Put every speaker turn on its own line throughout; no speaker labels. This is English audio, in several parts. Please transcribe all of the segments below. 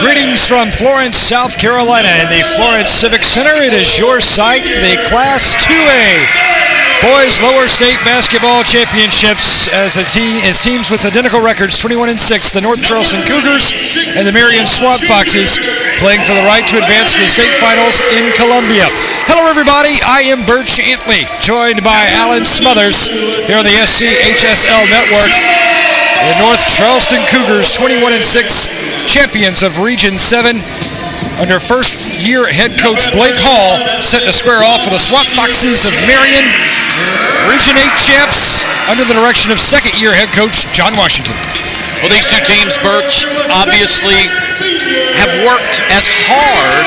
Greetings from Florence, South Carolina, in the Florence Civic Center. It is your site for the Class 2A Boys Lower State Basketball Championships as teams with identical records, 21-6, the North Charleston Cougars and the Marion Swamp Foxes, playing for the right to advance to the state finals in Columbia. Hello, everybody. I am Birch Antley, joined by Alan Smothers here on the SCHSL Network. The North Charleston Cougars, 21-6, champions of Region 7, under first-year head coach Blake Hall, set to square off with the Swamp Foxes of Marion, Region 8 champs, under the direction of second-year head coach John Washington.
Well, these two teams, Birch, obviously have worked as hard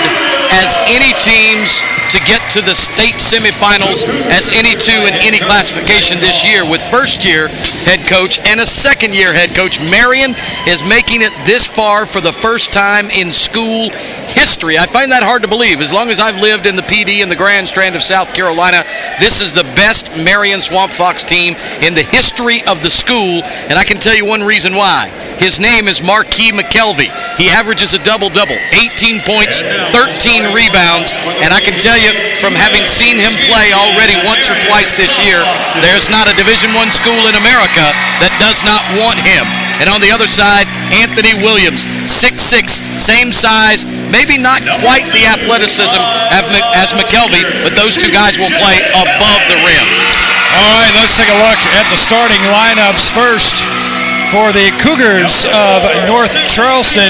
as any teams to get to the state semifinals as any two in any classification this year, with first-year head coach and a second-year head coach. Marion is making it this far for the first time in school history. I find that hard to believe. As long as I've lived in the PD and the Grand Strand of South Carolina, this is the best Marion Swamp Fox team in the history of the school, and I can tell you one reason why. His name is Marquis McKelvey. He averages a double-double, 18 points, 13 rebounds, and I can tell you from having seen him play already once or twice this year, there's not a Division I school in America that does not want him. And on the other side, Anthony Williams, 6'6", same size, maybe not quite the athleticism as McKelvey, but those two guys will play above the rim.
All right, let's take a look at the starting lineups first. For the Cougars of North Charleston,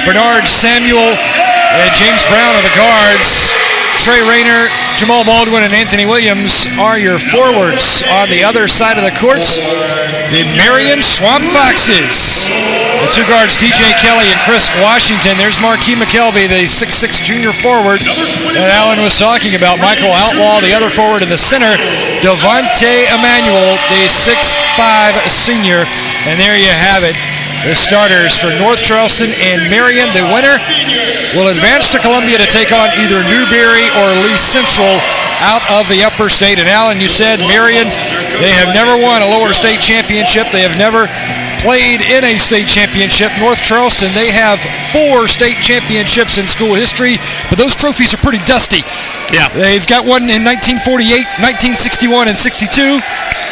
Bernard Samuel and James Brown are the guards. Trey Rayner, Jamal Baldwin, and Anthony Williams are your forwards. On the other side of the court, the Marion Swamp Foxes. The two guards, DJ Kelly and Chris Washington. There's Marquis McKelvey, the 6'6" junior forward that Alan was talking about. Michael Outlaw, the other forward in the center. Devontae Emanuel, the 6'5" senior. And there you have it. The starters for North Charleston and Marion. The winner will advance to Columbia to take on either Newberry or Lee Central out of the upper state. And Alan, you said Marion, they have never won a lower state championship. They have never played in a state championship. North Charleston, they have 4 state championships in school history, but those trophies are pretty dusty.
Yeah.
They've got one in 1948, 1961, and 62,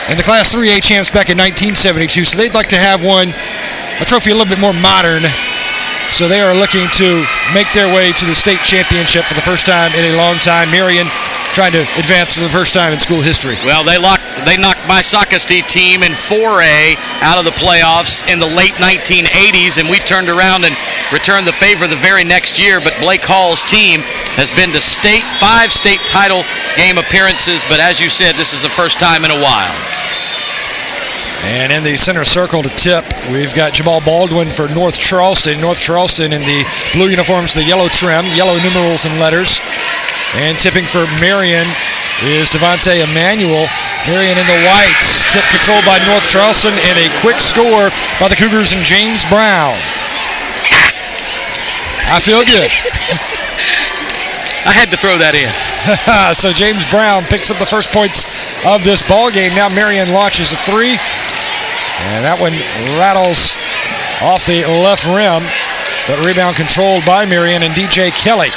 and the Class 3A champs back in 1972. So they'd like to have a trophy a little bit more modern. So they are looking to make their way to the state championship for the first time in a long time. Marion trying to advance for the first time in school history.
Well, they knocked my Socastee team in 4A out of the playoffs in the late 1980s, and we turned around and returned the favor the very next year. But Blake Hall's team has been to 5 state title game appearances, but as you said, this is the first time in a while.
And in the center circle to tip, we've got Jamal Baldwin for North Charleston. North Charleston in the blue uniforms, the yellow trim, yellow numerals and letters. And tipping for Marion is Devontae Emanuel. Marion in the whites. Tip controlled by North Charleston, and a quick score by the Cougars and James Brown. I feel good.
I had to throw that in.
So James Brown picks up the first points of this ball game. Now Marion launches a 3. And that one rattles off the left rim, but rebound controlled by Marion and DJ Kelly.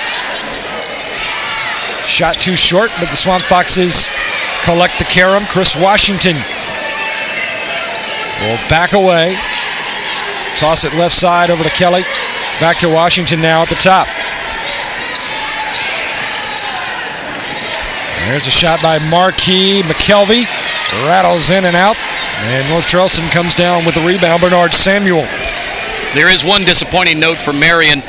Shot too short, but the Swamp Foxes collect the carom. Chris Washington will back away. Toss it left side over to Kelly. Back to Washington now at the top. There's a shot by Marquis McKelvey. Rattles in and out. And North Charleston comes down with a rebound. Bernard Samuel.
There is one disappointing note for Marion,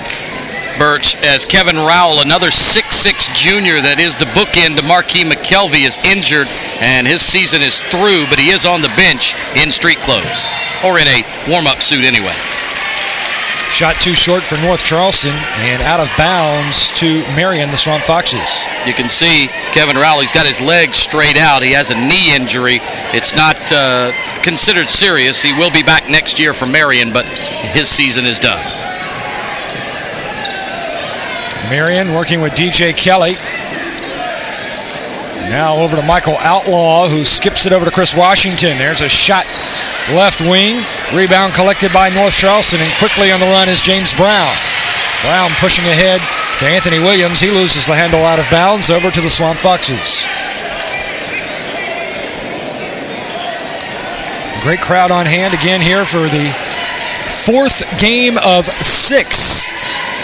Birch, as Kevin Rowell, another 6'6" junior that is the bookend to Marquis McKelvey, is injured, and his season is through, but he is on the bench in street clothes, or in a warm-up suit anyway.
Shot too short for North Charleston, and out of bounds to Marion, the Swamp Foxes.
You can see Kevin Rowell, he's got his legs straight out. He has a knee injury. It's not considered serious. He will be back next year for Marion, but his season is done.
Marion working with DJ Kelly. Now over to Michael Outlaw, who skips it over to Chris Washington. There's a shot left wing. Rebound collected by North Charleston, and quickly on the run is James Brown. Brown pushing ahead to Anthony Williams. He loses the handle out of bounds over to the Swamp Foxes. Great crowd on hand again here for the 4th game of 6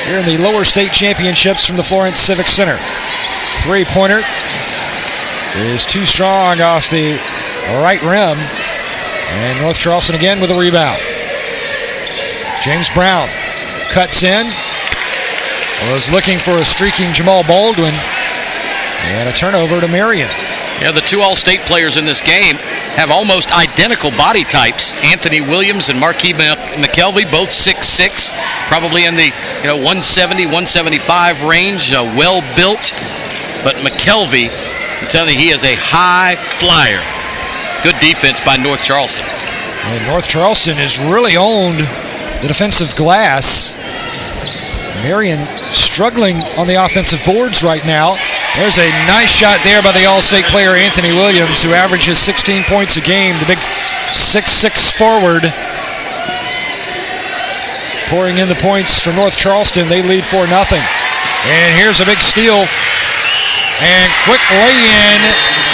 here in the lower state championships from the Florence Civic Center. Three-pointer is too strong off the right rim. And North Charleston again with a rebound. James Brown cuts in. Was looking for a streaking Jamal Baldwin. And a turnover to Marion.
Yeah, the 2 All-State players in this game have almost identical body types. Anthony Williams and Marquis McKelvey, both 6'6", probably in the 170, 175 range, well built. But McKelvey, I'm telling you, he is a high flyer. Good defense by North Charleston.
And North Charleston has really owned the defensive glass. Marion struggling on the offensive boards right now. There's a nice shot there by the All-State player Anthony Williams, who averages 16 points a game. The big 6'6" forward pouring in the points for North Charleston. They lead 4-0. And here's a big steal and quick lay-in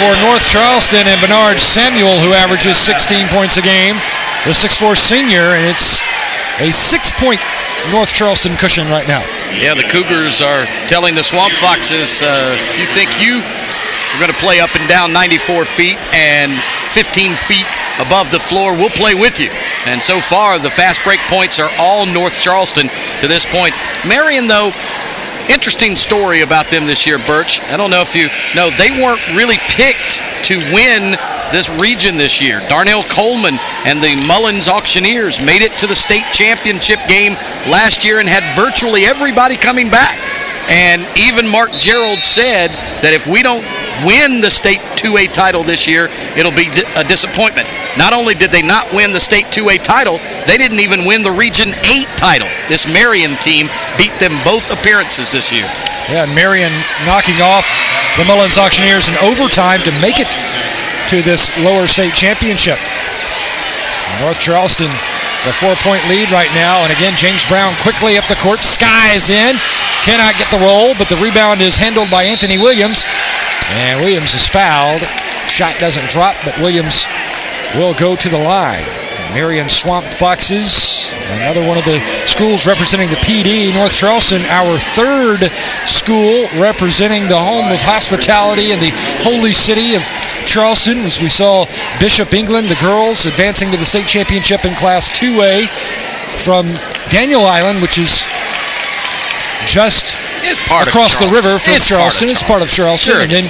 for North Charleston and Bernard Samuel, who averages 16 points a game. The 6'4" senior, and it's a 6-point North Charleston cushion right now.
Yeah, the Cougars are telling the Swamp Foxes, if you think you are going to play up and down 94 feet and 15 feet above the floor, we'll play with you. And so far, the fast break points are all North Charleston to this point. Marion, though, interesting story about them this year, Birch. I don't know if you know, they weren't really picked to win this region this year. Darnell Coleman and the Mullins Auctioneers made it to the state championship game last year and had virtually everybody coming back. And even Mark Gerald said that if we don't win the state 2A title this year, it'll be a disappointment. Not only did they not win the state 2A title, they didn't even win the Region 8 title. This Marion team beat them both appearances this year.
Yeah, Marion knocking off the Mullins Auctioneers in overtime to make it to this lower state championship. North Charleston, the 4-point lead right now. And again, James Brown quickly up the court, skies in, cannot get the roll, but the rebound is handled by Anthony Williams. And Williams is fouled. Shot doesn't drop, but Williams will go to the line. Marion Swamp Foxes, another one of the schools representing the PD. North Charleston, our 3rd school representing the home of hospitality in the holy city of Charleston, as we saw Bishop England, the girls, advancing to the state championship in Class 2A from Daniel Island, which is just across the river from Charleston. It's part of Charleston. Sure. And then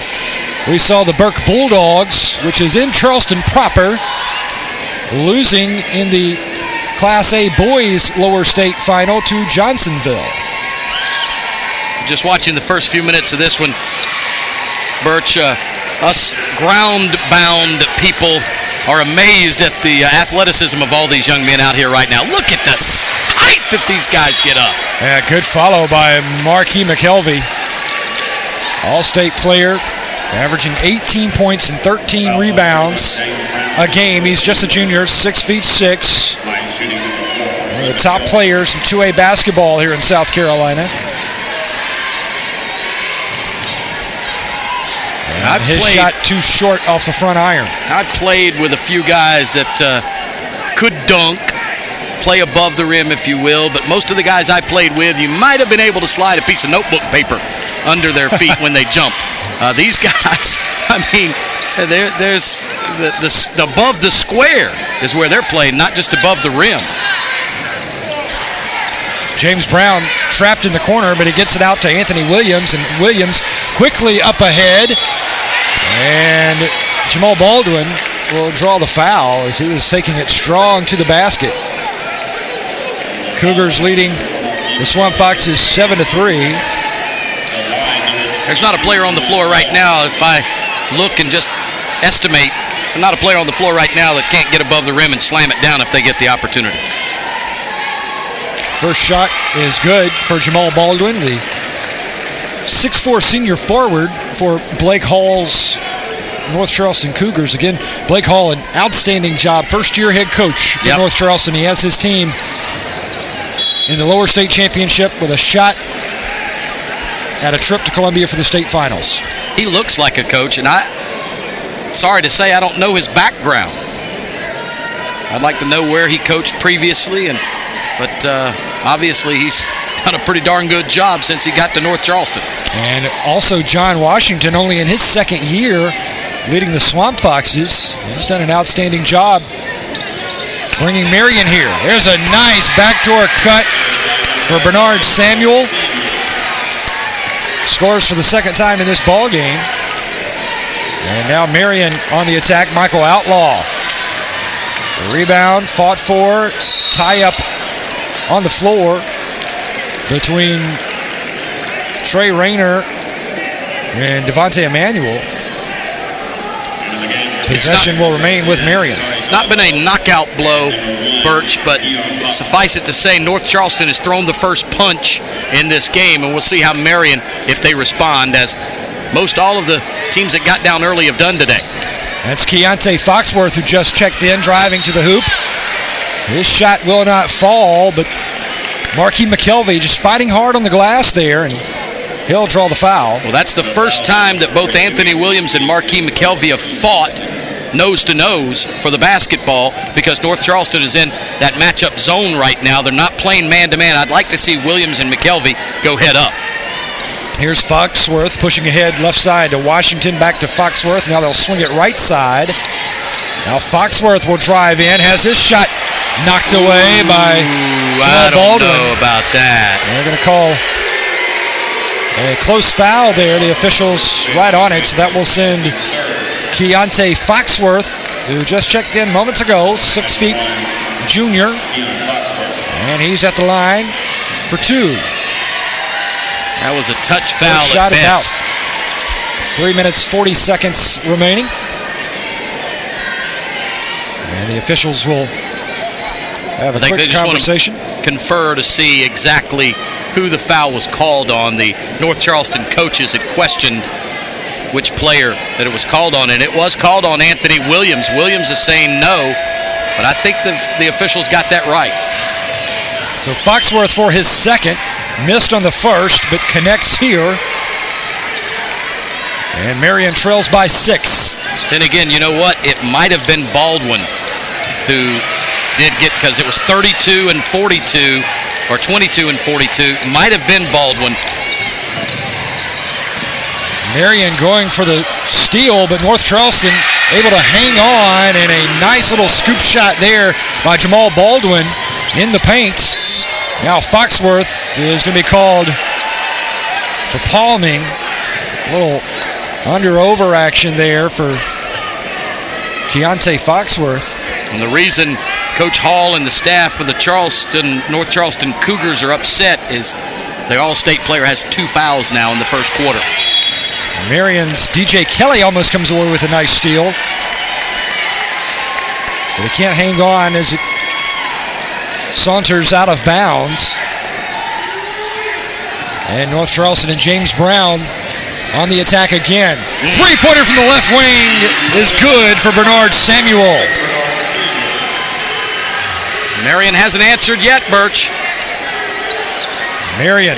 we saw the Burke Bulldogs, which is in Charleston proper, losing in the Class A boys lower state final to Johnsonville.
Just watching the first few minutes of this one, Birch, us ground-bound people are amazed at the athleticism of all these young men out here right now. Look at the height that these guys get up.
Yeah, good follow by Marquis McKelvey. All-state player, averaging 18 points and 13 rebounds a game. He's just a junior, 6'6". One of the top players in 2A basketball here in South Carolina. And his shot too short off the front iron.
I played with a few guys that could dunk, play above the rim, if you will, but most of the guys I played with, you might have been able to slide a piece of notebook paper under their feet when they jump. These guys, I mean, there's the above the square is where they're playing, not just above the rim.
James Brown trapped in the corner, but he gets it out to Anthony Williams, and Williams quickly up ahead. And Jamal Baldwin will draw the foul as he was taking it strong to the basket. Cougars leading the Swamp Foxes 7-3.
There's not a player on the floor right now, if I look and just estimate, there's not a player on the floor right now that can't get above the rim and slam it down if they get the opportunity.
First shot is good for Jamal Baldwin, the 6'4" senior forward for Blake Hall's North Charleston Cougars. Again, Blake Hall, an outstanding job. First-year head coach for North Charleston. He has his team in the lower state championship with a shot at a trip to Columbia for the state finals.
He looks like a coach, and sorry to say I don't know his background. I'd like to know where he coached previously, but obviously he's done a pretty darn good job since he got to North Charleston.
And also John Washington, only in his second year leading the Swamp Foxes. He's done an outstanding job bringing Marion here. There's a nice backdoor cut for Bernard Samuel. Scores for the second time in this ball game. And now Marion on the attack. Michael Outlaw. The rebound, fought for, tie up on the floor between Trey Rayner and Devontae Emmanuel. Possession will remain with Marion.
It's not been a knockout blow, Birch, but suffice it to say North Charleston has thrown the first punch in this game, and we'll see how Marion, if they respond, as most all of the teams that got down early have done today.
That's Keontae Foxworth, who just checked in, driving to the hoop. His shot will not fall, but Marquis McKelvey just fighting hard on the glass there, and he'll draw the foul.
Well, that's the first time that both Anthony Williams and Marquis McKelvey have fought nose-to-nose for the basketball, because North Charleston is in that matchup zone right now. They're not playing man-to-man. I'd like to see Williams and McKelvey go head up.
Here's Foxworth pushing ahead left side to Washington, back to Foxworth. Now they'll swing it right side. Now Foxworth will drive in, has his shot knocked away by
I don't
Baldwin.
know about that.
They're going to call a close foul there. The officials right on it, so that will send Keontae Foxworth, who just checked in moments ago, 6 feet, junior, and he's at the line for two.
That was a touch foul
shot
at best.
is out. 3 minutes, 40 seconds remaining. And the officials will have a quick conversation.
Confer to see exactly who the foul was called on. The North Charleston coaches had questioned which player that it was called on, and it was called on Anthony Williams. Williams is saying no, but I think the officials got that right.
So Foxworth for his second, missed on the first, but connects here. And Marion trails by 6.
Then again, you know what? It might have been Baldwin who did get, because it was 32 and 42, or 22 and 42. It might have been Baldwin.
Marion going for the steal, but North Charleston able to hang on, and a nice little scoop shot there by Jamal Baldwin in the paint. Now Foxworth is going to be called for palming. A little under-over action there for Keontae Foxworth.
And the reason Coach Hall and the staff for the North Charleston Cougars are upset is the All-State player has 2 fouls now in the first quarter.
Marion's DJ Kelly almost comes away with a nice steal. But it can't hang on as it saunters out of bounds. And North Charleston and James Brown on the attack again. Three-pointer from the left wing is good for Bernard Samuel.
Marion hasn't answered yet, Birch.
Marion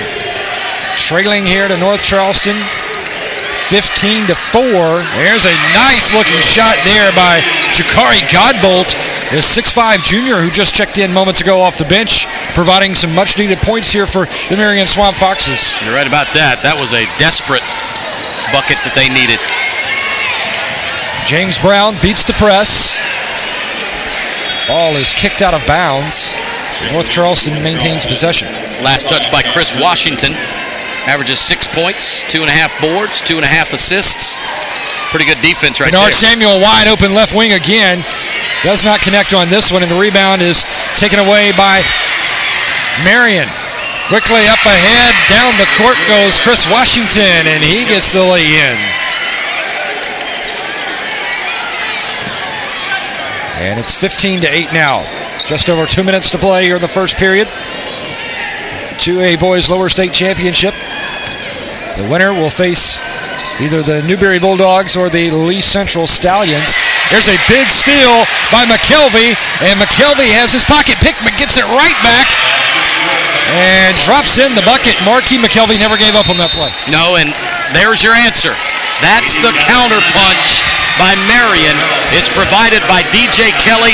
trailing here to North Charleston, 15-4. There's a nice-looking shot there by Jakari Godbolt, the 6'5 junior who just checked in moments ago off the bench, providing some much-needed points here for the Marion Swamp Foxes.
You're right about that. That was a desperate bucket that they needed.
James Brown beats the press. Ball is kicked out of bounds. North Charleston maintains possession.
Last touch by Chris Washington. Averages 6 points, 2.5 boards, 2.5 assists. Pretty good defense right
Bernard
there.
Samuel wide open left wing again. Does not connect on this one, and the rebound is taken away by Marion. Quickly up ahead, down the court goes Chris Washington, and he gets the lay-in. And it's 15-8 now. Just over 2 minutes to play here in the first period. 2A Boys Lower State Championship. The winner will face either the Newberry Bulldogs or the Lee Central Stallions. There's a big steal by McKelvey, and McKelvey has his pocket pick, but gets it right back and drops in the bucket. Marquis McKelvey never gave up on that play.
No, and there's your answer. That's the counter punch by Marion. It's provided by DJ Kelly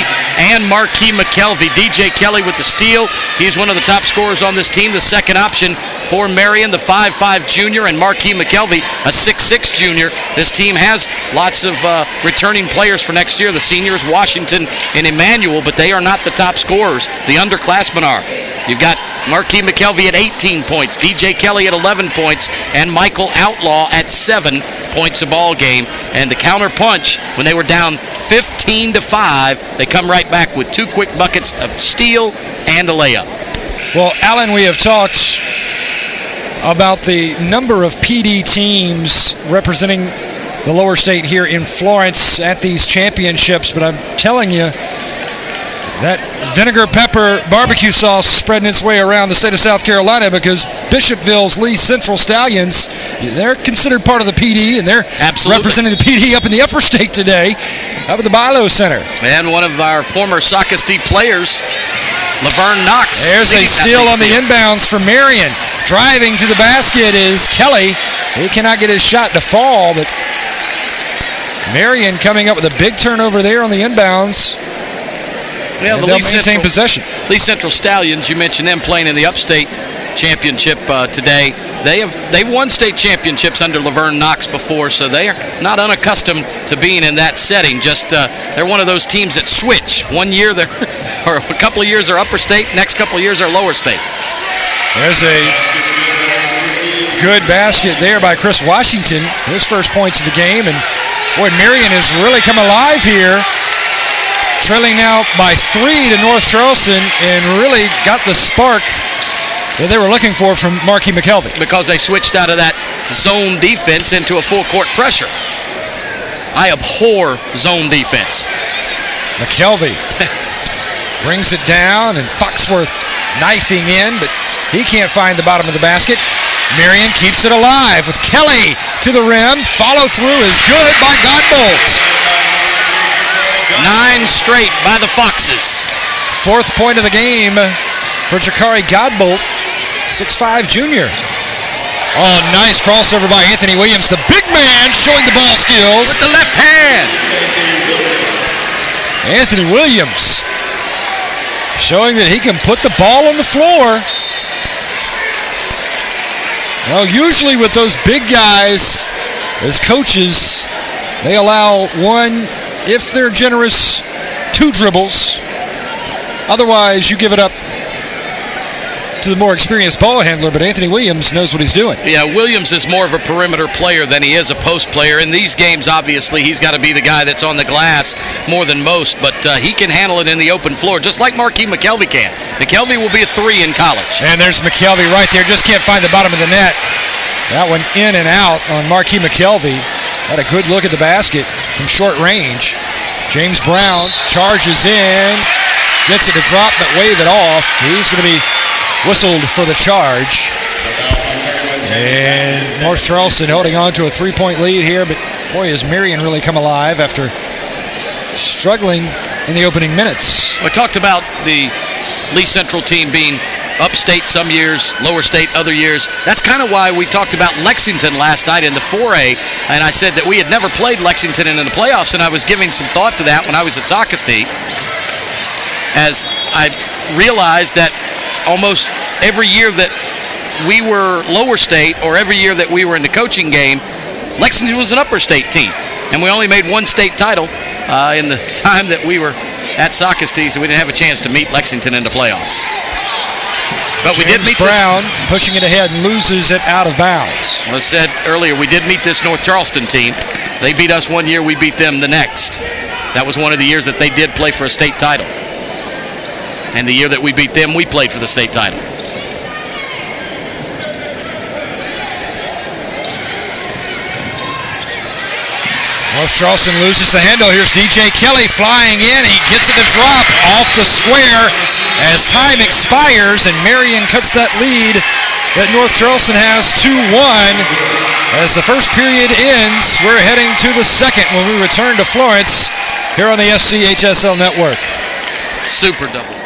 and Marquis McKelvey. DJ Kelly with the steal. He's one of the top scorers on this team. The second option for Marion, the 5'5 junior, and Marquis McKelvey, a 6'6 junior. This team has lots of returning players for next year. The seniors, Washington and Emmanuel, but they are not the top scorers. The underclassmen are. You've got Marquis McKelvey at 18 points, DJ Kelly at 11 points, and Michael Outlaw at 7 points a ball game. And the counter punch, when they were down 15-5, they come right back with 2 quick buckets of steal and a layup.
Well, Alan, we have talked about the number of PD teams representing the lower state here in Florence at these championships, but I'm telling you, that vinegar pepper barbecue sauce spreading its way around the state of South Carolina, because Bishopville's Lee Central Stallions, they're considered part of the PD, and they're representing the PD up in the upper state today, up at the Bilo Center.
And one of our former Socastee players, Laverne Knox.
There's a steal on the inbounds for Marion. Driving to the basket is Kelly. He cannot get his shot to fall, but Marion coming up with a big turnover there on the inbounds.
Yeah,
they'll maintain possession.
Lee Central Stallions, you mentioned them playing in the Upstate Championship today. They've won state championships under Laverne Knox before, so they are not unaccustomed to being in that setting. Just they're one of those teams that switch. One year they're, or a couple of years they're upper state, next couple of years they're lower state.
There's a good basket there by Chris Washington, his first points of the game, and boy, Marion has really come alive here. Trailing now by 3 to North Charleston, and really got the spark that they were looking for from Marquis McKelvey.
Because they switched out of that zone defense into a full court pressure. I abhor zone defense.
McKelvey brings it down, and Foxworth knifing in, but he can't find the bottom of the basket. Marion keeps it alive with Kelly to the rim. Follow through is good by Godbolt.
9 straight by the Foxes.
4th point of the game for Jakari Godbolt, 6'5 junior. Oh, nice crossover by Anthony Williams, the big man showing the ball skills.
With the left hand.
Anthony Williams showing that he can put the ball on the floor. Well, usually with those big guys as coaches, they allow one, if they're generous, 2 dribbles. Otherwise, you give it up to the more experienced ball handler, but Anthony Williams knows what he's doing.
Yeah, Williams is more of a perimeter player than he is a post player. In these games, obviously, he's got to be the guy that's on the glass more than most, but he can handle it in the open floor, just like Marquis McKelvey can. McKelvey will be a 3 in college.
And there's McKelvey right there, just can't find the bottom of the net. That one in and out on Marquis McKelvey. Had a good look at the basket from short range. James Brown charges in, gets it to drop, but wave it off. He's going to be whistled for the charge. And North Charleston holding on to a 3-point lead here, but boy, has Marion really come alive after struggling in the opening minutes.
We talked about the Lee Central team being upstate some years, lower state other years. That's kind of why we talked about Lexington last night in the 4A, and I said that we had never played Lexington in the playoffs, and I was giving some thought to that when I was at Socastee, as I realized that almost every year that we were lower state, or every year that we were in the coaching game, Lexington was an upper state team, and we only made 1 state title in the time that we were at Socastee, so we didn't have a chance to meet Lexington in the playoffs. But we did meet
Brown pushing it ahead and loses it out of bounds.
As I said earlier, we did meet this North Charleston team. They beat us one year, we beat them the next. That was one of the years that they did play for a state title. And the year that we beat them, we played for the state title.
North Charleston loses the handle. Here's DJ Kelly flying in. He gets it to drop off the square as time expires, and Marion cuts that lead that North Charleston has 2-1. As the first period ends, we're heading to the second when we return to Florence here on the SCHSL Network.
Super double.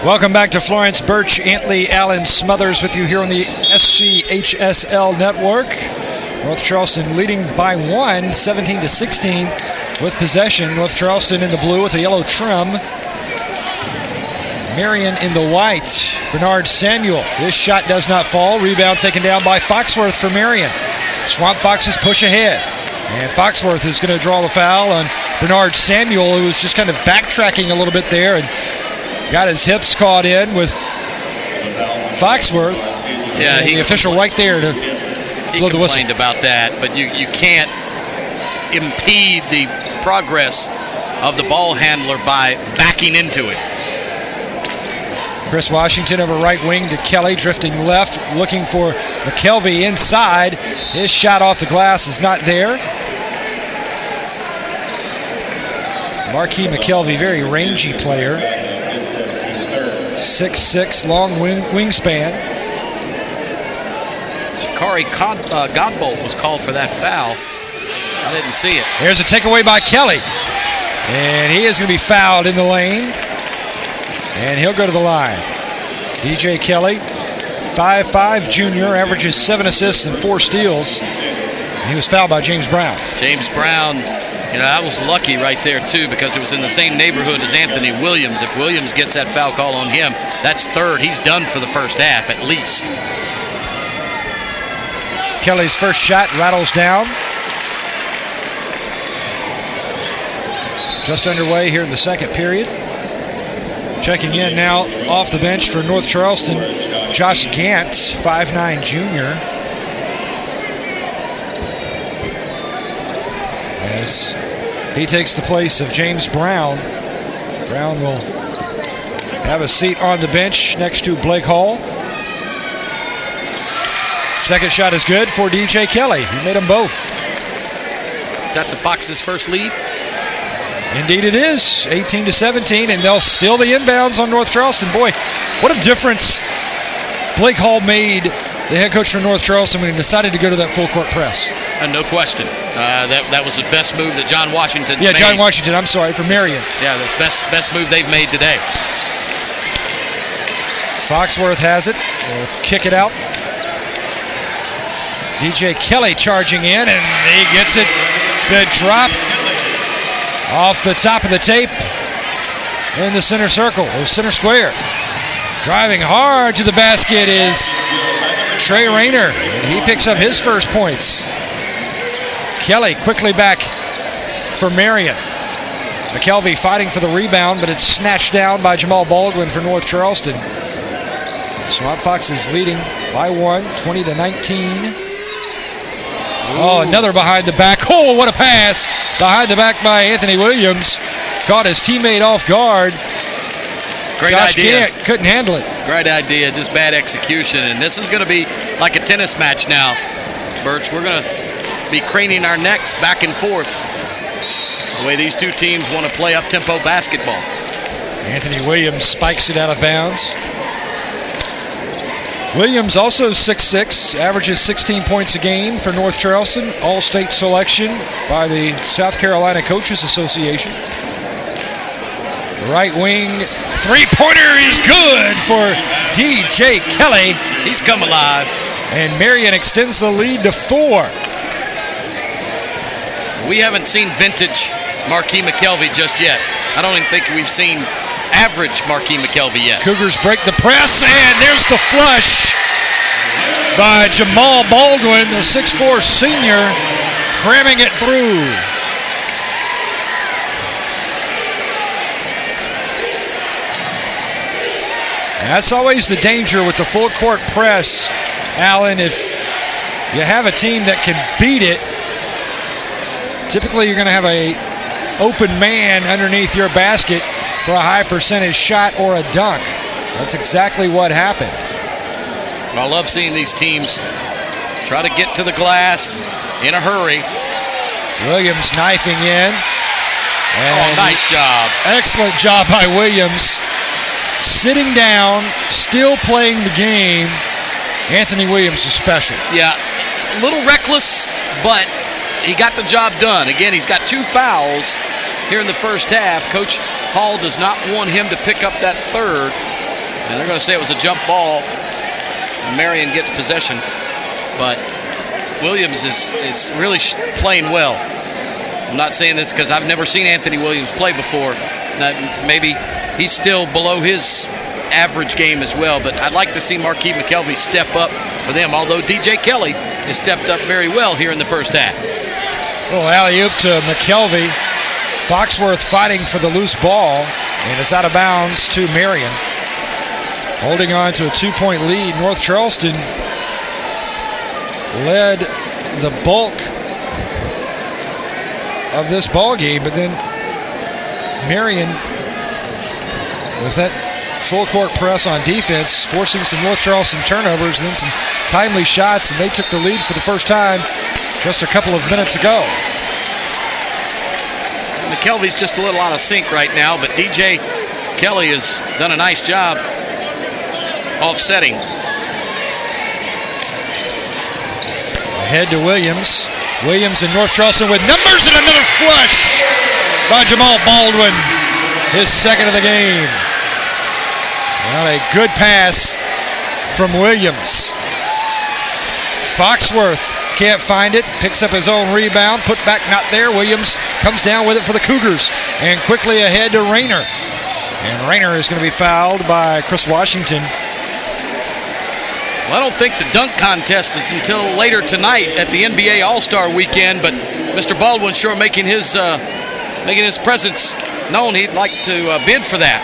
Welcome back to Florence. Birch, Antley, Allen, Smothers with you here on the SCHSL Network. North Charleston leading by 1, 17-16 with possession. North Charleston in the blue with a yellow trim. Marion in the white. Bernard Samuel. This shot does not fall. Rebound taken down by Foxworth for Marion. Swamp Foxes push ahead. And Foxworth is going to draw the foul on Bernard Samuel, who was just kind of backtracking a little bit there and got his hips caught in with Foxworth.
Yeah,
the official right there to blow the whistle.
He complained about that, but you can't impede the progress of the ball handler by backing into it.
Chris Washington over right wing to Kelly, drifting left, looking for McKelvey inside. His shot off the glass is not there. Marquis McKelvey, very rangy player. 6'6", long wingspan.
Jakari Godbolt was called for that foul. I didn't see it.
There's a takeaway by Kelly. And he is going to be fouled in the lane. And he'll go to the line. DJ Kelly, 5'5", junior, averages 7 assists and 4 steals. And he was fouled by James Brown.
James Brown, that was lucky right there, too, because it was in the same neighborhood as Anthony Williams. If Williams gets that foul call on him, that's third. He's done for the first half, at least.
Kelly's first shot rattles down. Just underway here in the second period. Checking in now off the bench for North Charleston, Josh Gant, 5'9", junior. As he takes the place of James Brown. Brown will have a seat on the bench next to Blake Hall. Second shot is good for DJ Kelly. He made them both.
Is that the Foxes' first lead?
Indeed it is, 18-17, and they'll steal the inbounds on North Charleston. Boy, what a difference Blake Hall made, the head coach for North Charleston, when he decided to go to that full court press.
No question. That was the best move that John Washington made.
Yeah, John Washington, I'm sorry, for Marion.
Yeah, the best move they've made today.
Foxworth has it. Will kick it out. DJ Kelly charging in, and he gets it. Good drop. Off the top of the tape in the center circle, or center square. Driving hard to the basket is Trey Rayner. He picks up his first points. Kelly quickly back for Marion. McKelvey fighting for the rebound, but it's snatched down by Jamal Baldwin for North Charleston. Swamp Foxes leading by 1, 20-19. Oh, another behind the back. Oh, what a pass. Behind the back by Anthony Williams. Caught his teammate off guard.
Great
Josh
idea.
Gant couldn't handle it.
Great idea, just bad execution. And this is going to be like a tennis match now, Birch. We're going to be craning our necks back and forth the way these two teams want to play up-tempo basketball.
Anthony Williams spikes it out of bounds. Williams also 6'6", averages 16 points a game for North Charleston. All-state selection by the South Carolina Coaches Association. Right wing three-pointer is good for DJ Kelly.
He's come alive.
And Marion extends the lead to 4.
We haven't seen vintage Marquis McKelvey just yet. I don't even think we've seen average Marquis McKelvey yet.
Cougars break the press, and there's the flush by Jamal Baldwin, the 6'4 senior, cramming it through. That's always the danger with the full court press, Alan. If you have a team that can beat it, typically you're going to have a open man underneath your basket for a high percentage shot or a dunk. That's exactly what happened.
I love seeing these teams try to get to the glass in a hurry.
Williams knifing in.
And nice job.
Excellent job by Williams. Sitting down, still playing the game. Anthony Williams is special.
Yeah, a little reckless, but he got the job done. Again, he's got 2 fouls here in the first half. Coach Hall does not want him to pick up that third, and they're going to say it was a jump ball. Marion gets possession, but Williams is really playing well. I'm not saying this because I've never seen Anthony Williams play before. Maybe he's still below his average game as well, but I'd like to see Marquis McKelvey step up for them, although DJ Kelly has stepped up very well here in the first half.
Little alley-oop to McKelvey. Foxworth fighting for the loose ball, and it's out of bounds to Marion. Holding on to a 2-point lead. North Charleston led the bulk of this ball game, but then Marion, with that full court press on defense, forcing some North Charleston turnovers and then some timely shots, and they took the lead for the first time just a couple of minutes ago.
McKelvey's just a little out of sync right now, but DJ Kelly has done a nice job offsetting.
Ahead to Williams. Williams and North Charleston with numbers, and another flush by Jamal Baldwin, his second of the game. Well, a good pass from Williams. Foxworth can't find it, picks up his own rebound, put back not there. Williams comes down with it for the Cougars, and quickly ahead to Rayner. And Rayner is going to be fouled by Chris Washington.
Well, I don't think the dunk contest is until later tonight at the NBA All-Star Weekend, but Mr. Baldwin sure making his presence known. He'd like to bid for that.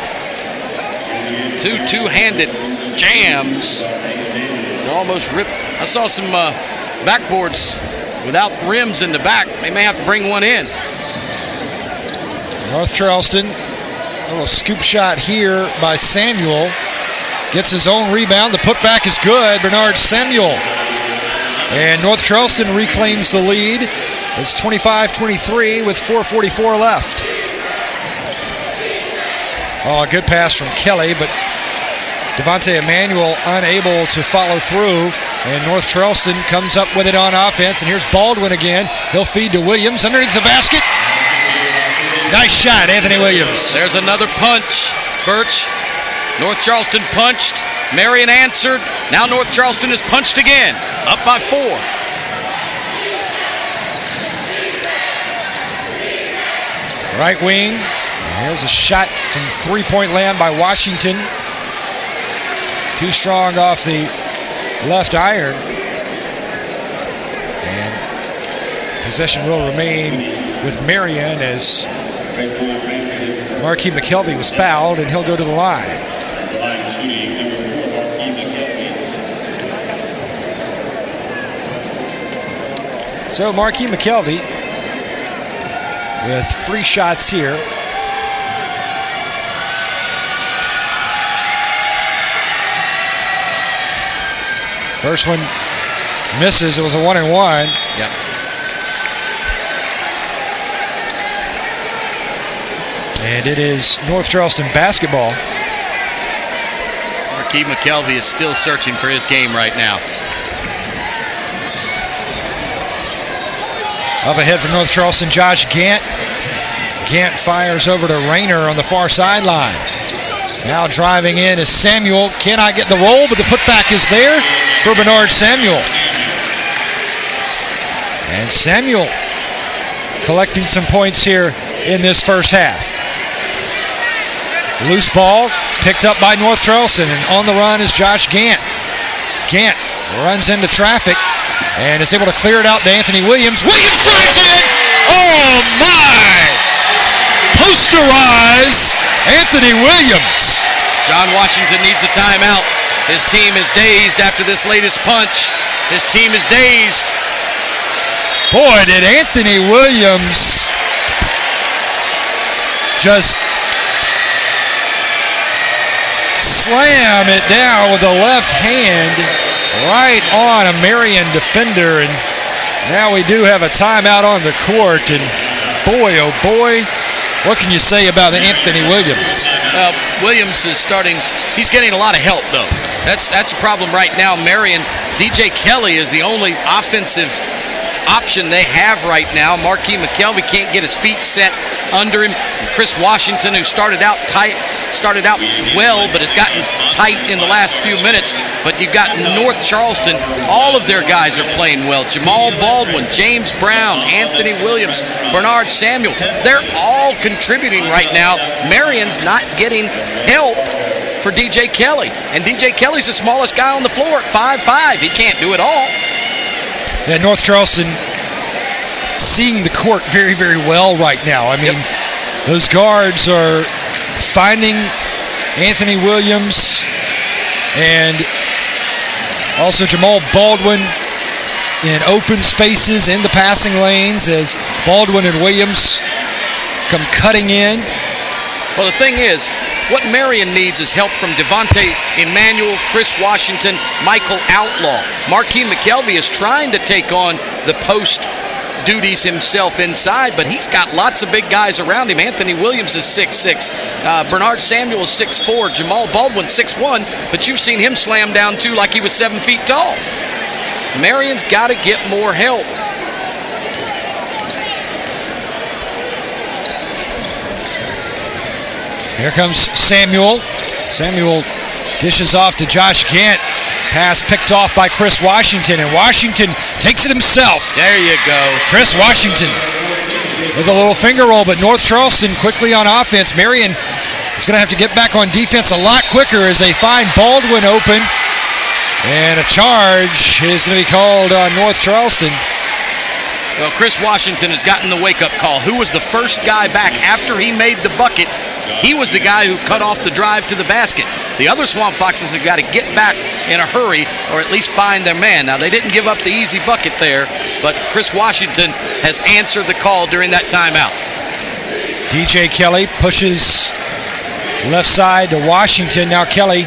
Two-handed jams. They almost ripped. I saw some backboards without rims in the back. They may have to bring one in.
North Charleston, a little scoop shot here by Samuel. Gets his own rebound. The putback is good. Bernard Samuel. And North Charleston reclaims the lead. It's 25-23 with 4:44 left. Oh, a good pass from Kelly, but Devontae Emmanuel unable to follow through. And North Charleston comes up with it on offense. And here's Baldwin again. He'll feed to Williams underneath the basket. Nice shot, Anthony Williams.
There's another punch, Birch. North Charleston punched. Marion answered. Now North Charleston is punched again. Up by 4.
Right wing. Here's a shot from three-point land by Washington. Too strong off the left iron. And possession will remain with Marion as Marquis McKelvey was fouled, and he'll go to the line. So Marquis McKelvey with 3 shots here. First one misses. It was a 1-and-1.
Yep.
And it is North Charleston basketball.
Marquis McKelvey is still searching for his game right now.
Up ahead for North Charleston, Josh Gant. Gant fires over to Rayner on the far sideline. Now driving in is Samuel. Cannot get the roll, but the putback is there for Bernard Samuel. And Samuel collecting some points here in this first half. Loose ball picked up by North Charleston, and on the run is Josh Gant. Gant runs into traffic and is able to clear it out to Anthony Williams. Williams drives in! Oh my! Posterize Anthony Williams.
John Washington needs a timeout. His team is dazed after this latest punch. His team is dazed.
Boy, did Anthony Williams just slam it down with the left hand right on a Marion defender, and now we do have a timeout on the court, and boy, oh boy, what can you say about Anthony Williams?
Williams is starting, he's getting a lot of help though. That's a problem right now. Marion, DJ Kelly is the only offensive option they have right now. Marquis McKelvey can't get his feet set under him. Chris Washington, who started out well, but has gotten tight in the last few minutes. But you've got North Charleston, all of their guys are playing well. Jamal Baldwin, James Brown, Anthony Williams, Bernard Samuel, they're all contributing right now. Marion's not getting help for DJ Kelly. And DJ Kelly's the smallest guy on the floor at 5'5". He can't do it all.
Yeah, North Charleston seeing the court very, very well right now. I mean, those guards are finding Anthony Williams and also Jamal Baldwin in open spaces in the passing lanes as Baldwin and Williams come cutting in.
Well, the thing is, what Marion needs is help from Devontae Emmanuel, Chris Washington, Michael Outlaw. Marquis McKelvey is trying to take on the post duties himself inside, but he's got lots of big guys around him. Anthony Williams is 6'6". Bernard Samuel is 6'4". Jamal Baldwin 6'1", but you've seen him slam down too like he was 7 feet tall. Marion's got to get more help.
Here comes Samuel. Samuel dishes off to Josh Gant. Pass picked off by Chris Washington, and Washington takes it himself.
There you go.
Chris Washington with a little finger roll, but North Charleston quickly on offense. Marion is going to have to get back on defense a lot quicker as they find Baldwin open, and a charge is going to be called on North Charleston.
Well, Chris Washington has gotten the wake-up call. Who was the first guy back after he made the bucket? He was the guy who cut off the drive to the basket. The other Swamp Foxes have got to get back in a hurry or at least find their man. Now, they didn't give up the easy bucket there, but Chris Washington has answered the call during that timeout.
DJ Kelly pushes left side to Washington. Now Kelly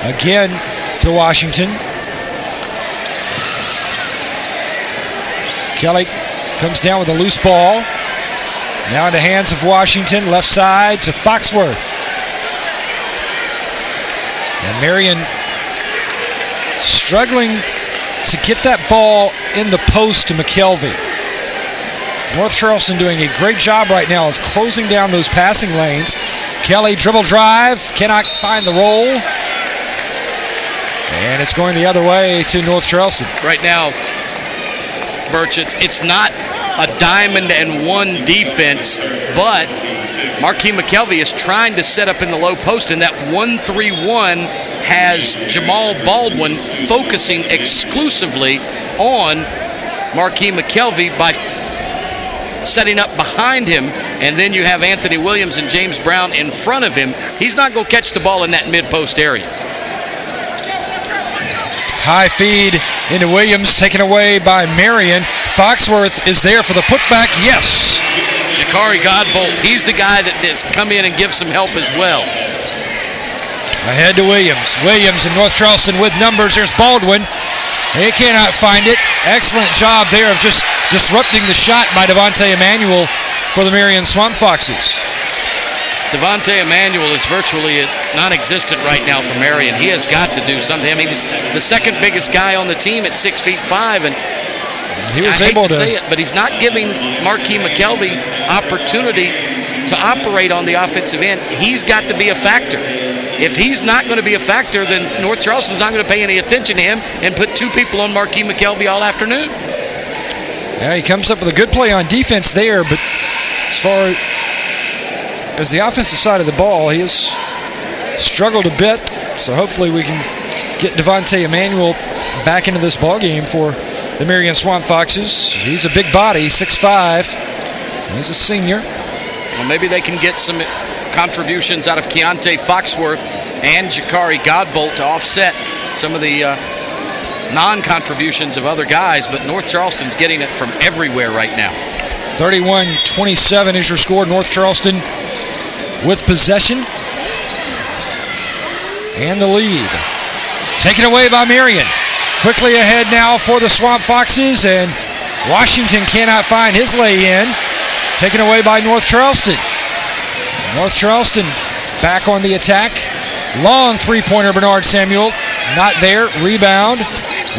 again to Washington. Kelly comes down with a loose ball. Now in the hands of Washington, left side to Foxworth. And Marion struggling to get that ball in the post to McKelvey. North Charleston doing a great job right now of closing down those passing lanes. Kelly dribble drive, cannot find the roll. And it's going the other way to North Charleston.
Right now, Birch, it's not a diamond and one defense, but Marquis McKelvey is trying to set up in the low post, and that 1-3-1 has Jamal Baldwin focusing exclusively on Marquis McKelvey by setting up behind him, and then you have Anthony Williams and James Brown in front of him. He's not going to catch the ball in that mid-post area.
High feed into Williams, taken away by Marion. Foxworth is there for the putback. Yes.
Jakari Godbolt, he's the guy that has come in and give some help as well.
Ahead to Williams. Williams and North Charleston with numbers. There's Baldwin. He cannot find it. Excellent job there of just disrupting the shot by Devontae Emmanuel for the Marion Swamp Foxes.
Devontae Emmanuel is virtually non-existent right now for Marion. He has got to do something. I mean, he's the second biggest guy on the team at 6'5", and
He was
I
able
hate to say it, but he's not giving Marquis McKelvey opportunity to operate on the offensive end. He's got to be a factor. If he's not going to be a factor, then North Charleston's not going to pay any attention to him and put 2 people on Marquis McKelvey all afternoon.
Yeah, he comes up with a good play on defense there, but as far as the offensive side of the ball, he has struggled a bit. So hopefully we can get Devontae Emmanuel back into this ball game for the Marion Swamp Foxes. He's a big body, 6'5". He's a senior.
Well, maybe they can get some contributions out of Keontae Foxworth and Jakari Godbolt to offset some of the non-contributions of other guys, but North Charleston's getting it from everywhere right now.
31-27 is your score. North Charleston with possession and the lead. Taken away by Marion. Quickly ahead now for the Swamp Foxes, and Washington cannot find his lay in. Taken away by North Charleston. North Charleston back on the attack. Long three-pointer, Bernard Samuel. Not there. Rebound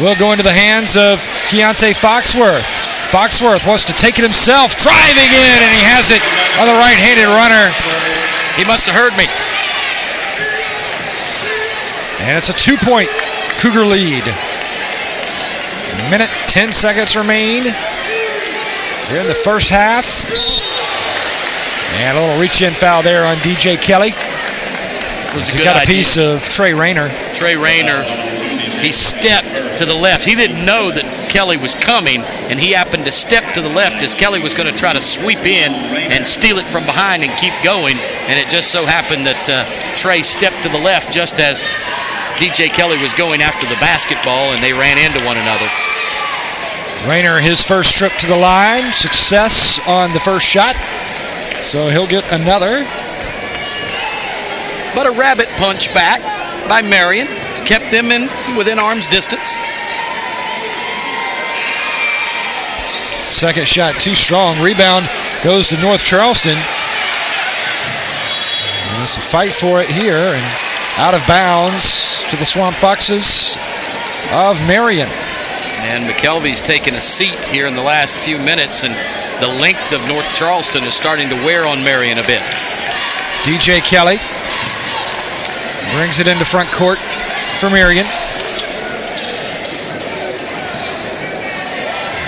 will go into the hands of Keontae Foxworth. Foxworth wants to take it himself. Driving in, and he has it on the right-handed runner.
He must have heard me.
And it's a 2-point Cougar lead. A minute, 10 seconds remain here in the first half. And a little reach-in foul there on DJ Kelly. He got a piece of Trey Rayner.
Trey Rayner, he stepped to the left. He didn't know that Kelly was coming, and he happened to step to the left as Kelly was going to try to sweep in and steal it from behind and keep going. And it just so happened that Trey stepped to the left just as DJ Kelly was going after the basketball, and they ran into one another.
Rayner, his first trip to the line. Success on the first shot. So he'll get another.
But a rabbit punch back by Marion kept them within arm's distance.
Second shot too strong. Rebound goes to North Charleston. And there's a fight for it here, and out of bounds to the Swamp Foxes of Marion.
And McKelvey's taken a seat here in the last few minutes, and the length of North Charleston is starting to wear on Marion a bit.
DJ Kelly brings it into front court for Marion.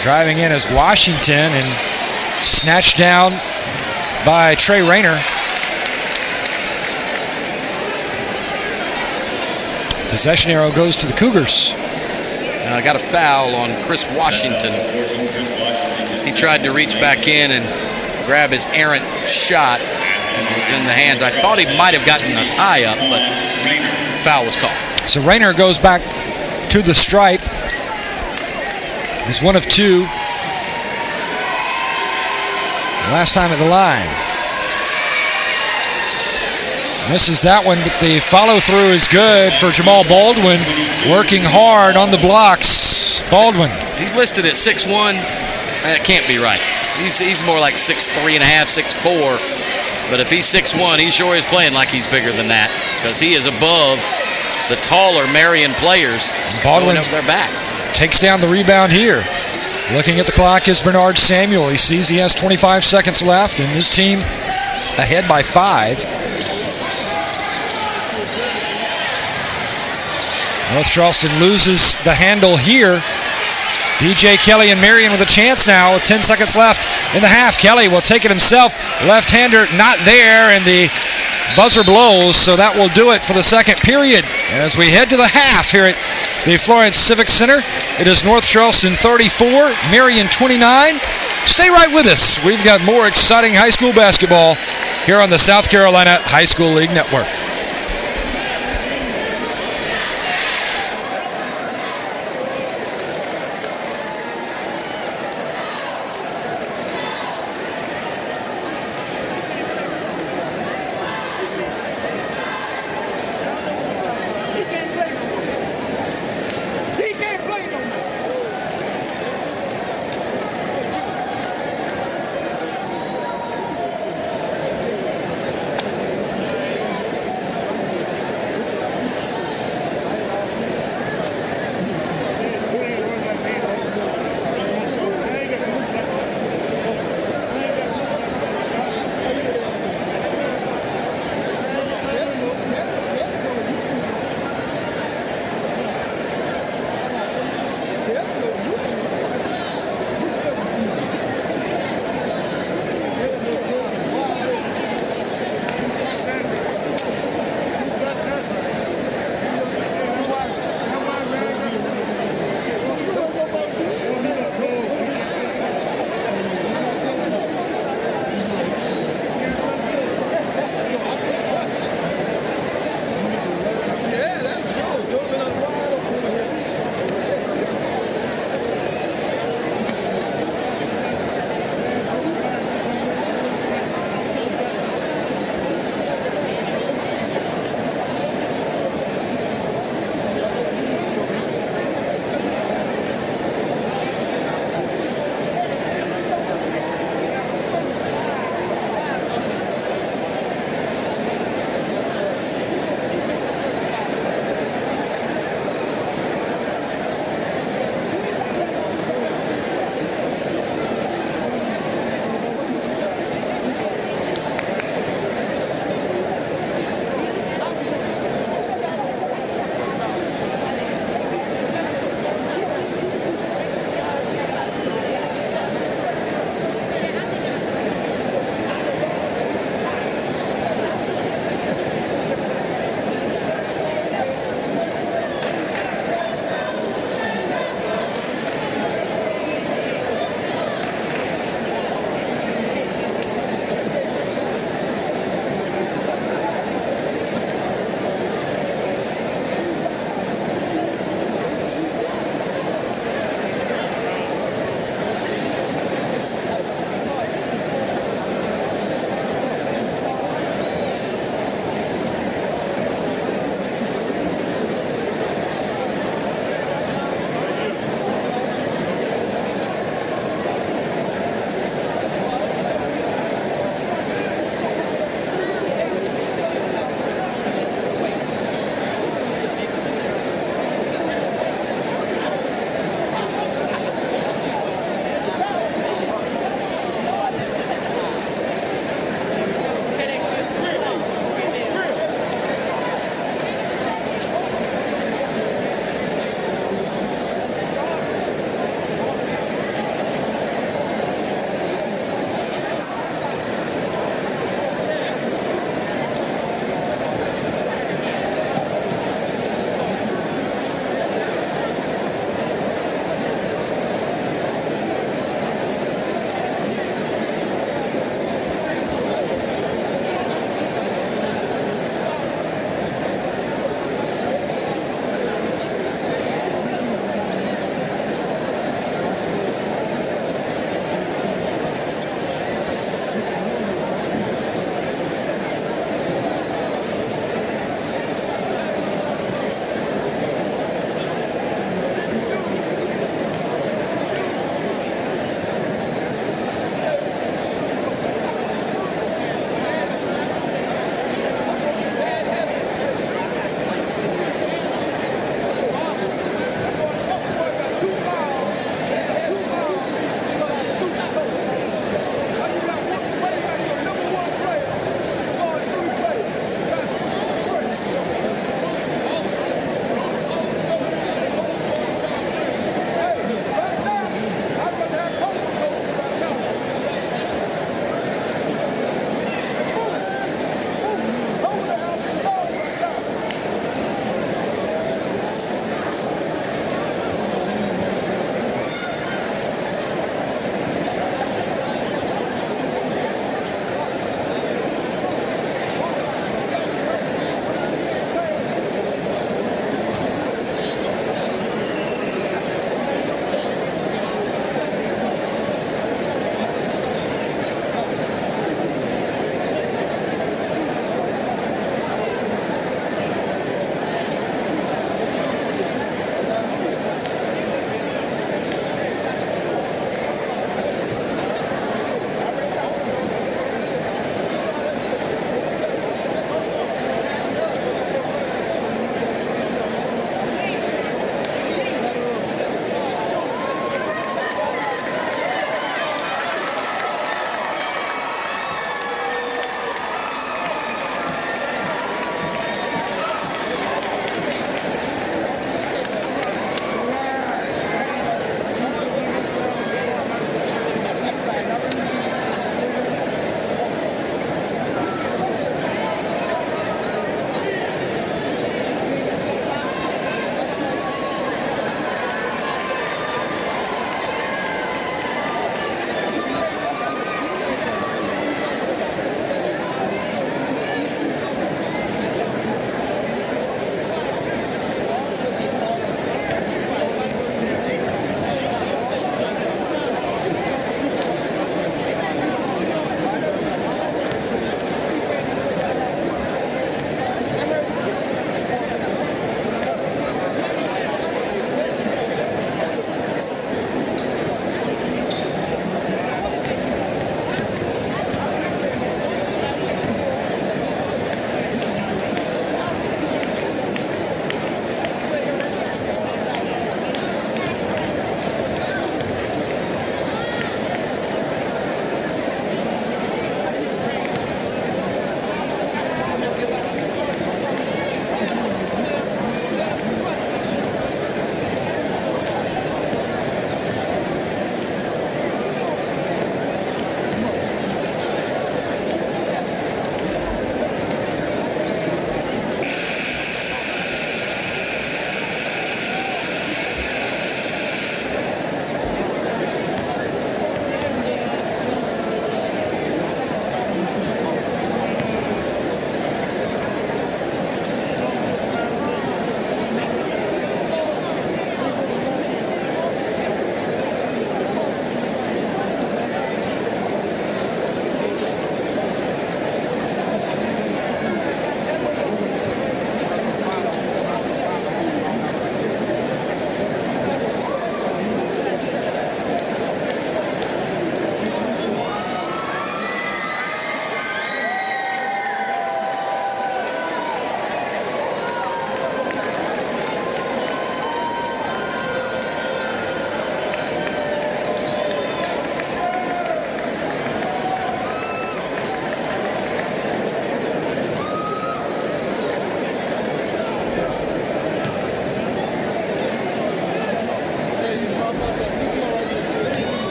Driving in is Washington, and snatched down by Trey Rayner. Possession arrow goes to the Cougars.
Got a foul on Chris Washington. He tried to reach back in and grab his errant shot, and it was in the hands. I thought he might have gotten a tie-up, but foul was called.
So Rayner goes back to the stripe. He's one of two. Last time at the line. Misses that one, but the follow-through is good for Jamal Baldwin, working hard on the blocks. Baldwin.
He's listed at 6'1". That can't be right. He's more like 6'3 and a half, 6'4". But if he's 6'1", he sure is playing like he's bigger than that, because he is above the taller Marion players.
Baldwin
up their back.
Takes down the rebound here. Looking at the clock is Bernard Samuel. He sees he has 25 seconds left, and his team ahead by 5. North Charleston loses the handle here. DJ Kelly and Marion with a chance now with 10 seconds left in the half. Kelly will take it himself. Left-hander not there, and the buzzer blows, so that will do it for the second period. As we head to the half here at the Florence Civic Center, it is North Charleston 34, Marion 29. Stay right with us. We've got more exciting high school basketball here on the South Carolina High School League Network.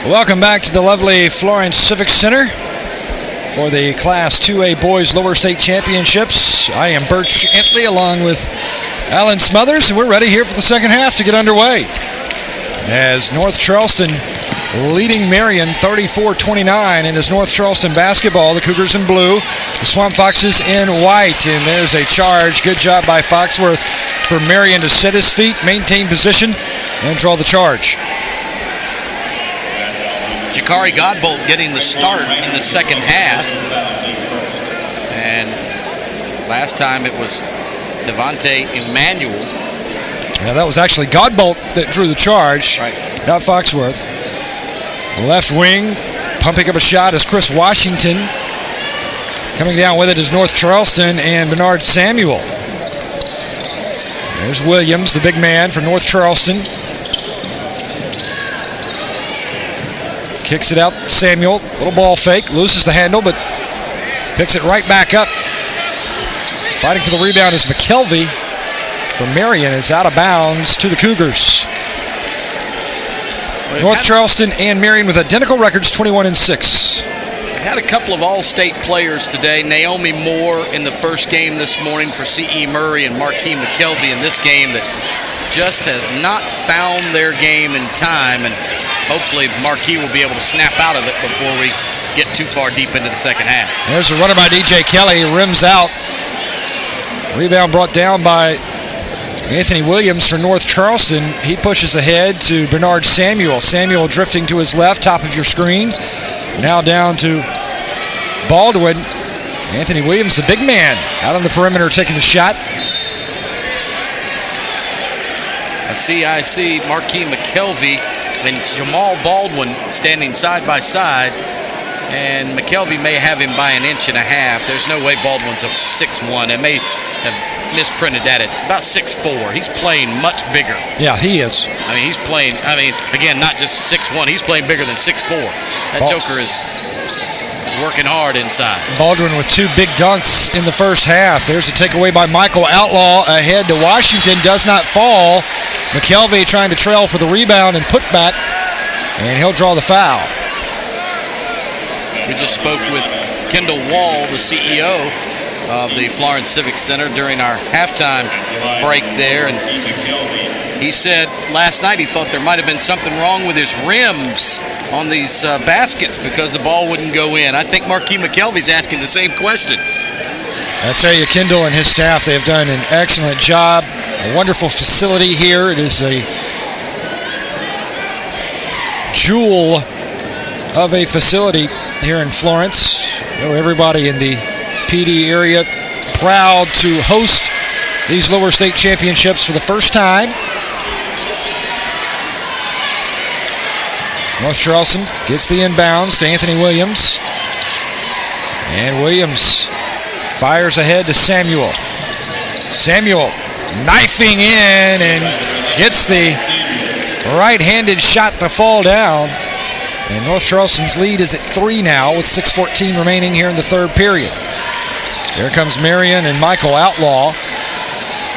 Welcome back to the lovely Florence Civic Center for the Class 2A Boys Lower State Championships. I am Birch Entley along with Alan Smothers, and we're ready here for the second half to get underway. As North Charleston leading Marion 34-29, and as North Charleston basketball, the Cougars in blue, the Swamp Foxes in white. And there's a charge. Good job by Foxworth for Marion to set his feet, maintain position, and draw the charge.
Jakari Godbolt getting the start in the second half. And last time it was Devontae Emmanuel.
Yeah, that was actually Godbolt that drew the charge,
right,
not Foxworth. Left wing, pumping up a shot is Chris Washington. Coming down with it is North Charleston and Bernard Samuel. There's Williams, the big man for North Charleston. Kicks it out, Samuel, little ball fake, loses the handle, but picks it right back up. Fighting for the rebound is McKelvey for Marion. It's out of bounds to the Cougars. North Charleston and Marion with identical records, 21-6.
We had a couple of all-state players today. Naomi Moore in the first game this morning for C.E. Murray, and Marquis McKelvey in this game that just has not found their game in time, and hopefully Marquis will be able to snap out of it before we get too far deep into the second half.
There's a runner by DJ Kelly, rims out. Rebound brought down by Anthony Williams for North Charleston. He pushes ahead to Bernard Samuel. Samuel drifting to his left, top of your screen. Now down to Baldwin. Anthony Williams, the big man, out on the perimeter taking the shot.
I see Marquis McKelvey and Jamal Baldwin standing side by side, and McKelvey may have him by 1.5 inches. There's no way Baldwin's a 6'1". It may have misprinted that at about 6'4". He's playing much bigger.
Yeah, he is.
I mean, he's playing, again, not just 6'1", he's playing bigger than 6'4". That Joker is working hard inside.
Baldwin with 2 big dunks in the first half. There's a takeaway by Michael Outlaw ahead to Washington. Does not fall. McKelvey trying to trail for the rebound and put back, and he'll draw the foul.
We just spoke with Kendall Wall, the CEO of the Florence Civic Center, during our halftime break there, and he said last night he thought there might have been something wrong with his rims on these baskets because the ball wouldn't go in. I think Marquis McKelvey's asking the same question.
I tell you, Kendall and his staff, they have done an excellent job. A wonderful facility here. It is a jewel of a facility here in Florence. You know, everybody in the PD area proud to host these lower state championships for the first time. North Charleston gets the inbounds to Anthony Williams. And Williams fires ahead to Samuel. Samuel knifing in and gets the right-handed shot to fall down. And North Charleston's lead is at 3 now with 6:14 remaining here in the third period. Here comes Marion and Michael Outlaw.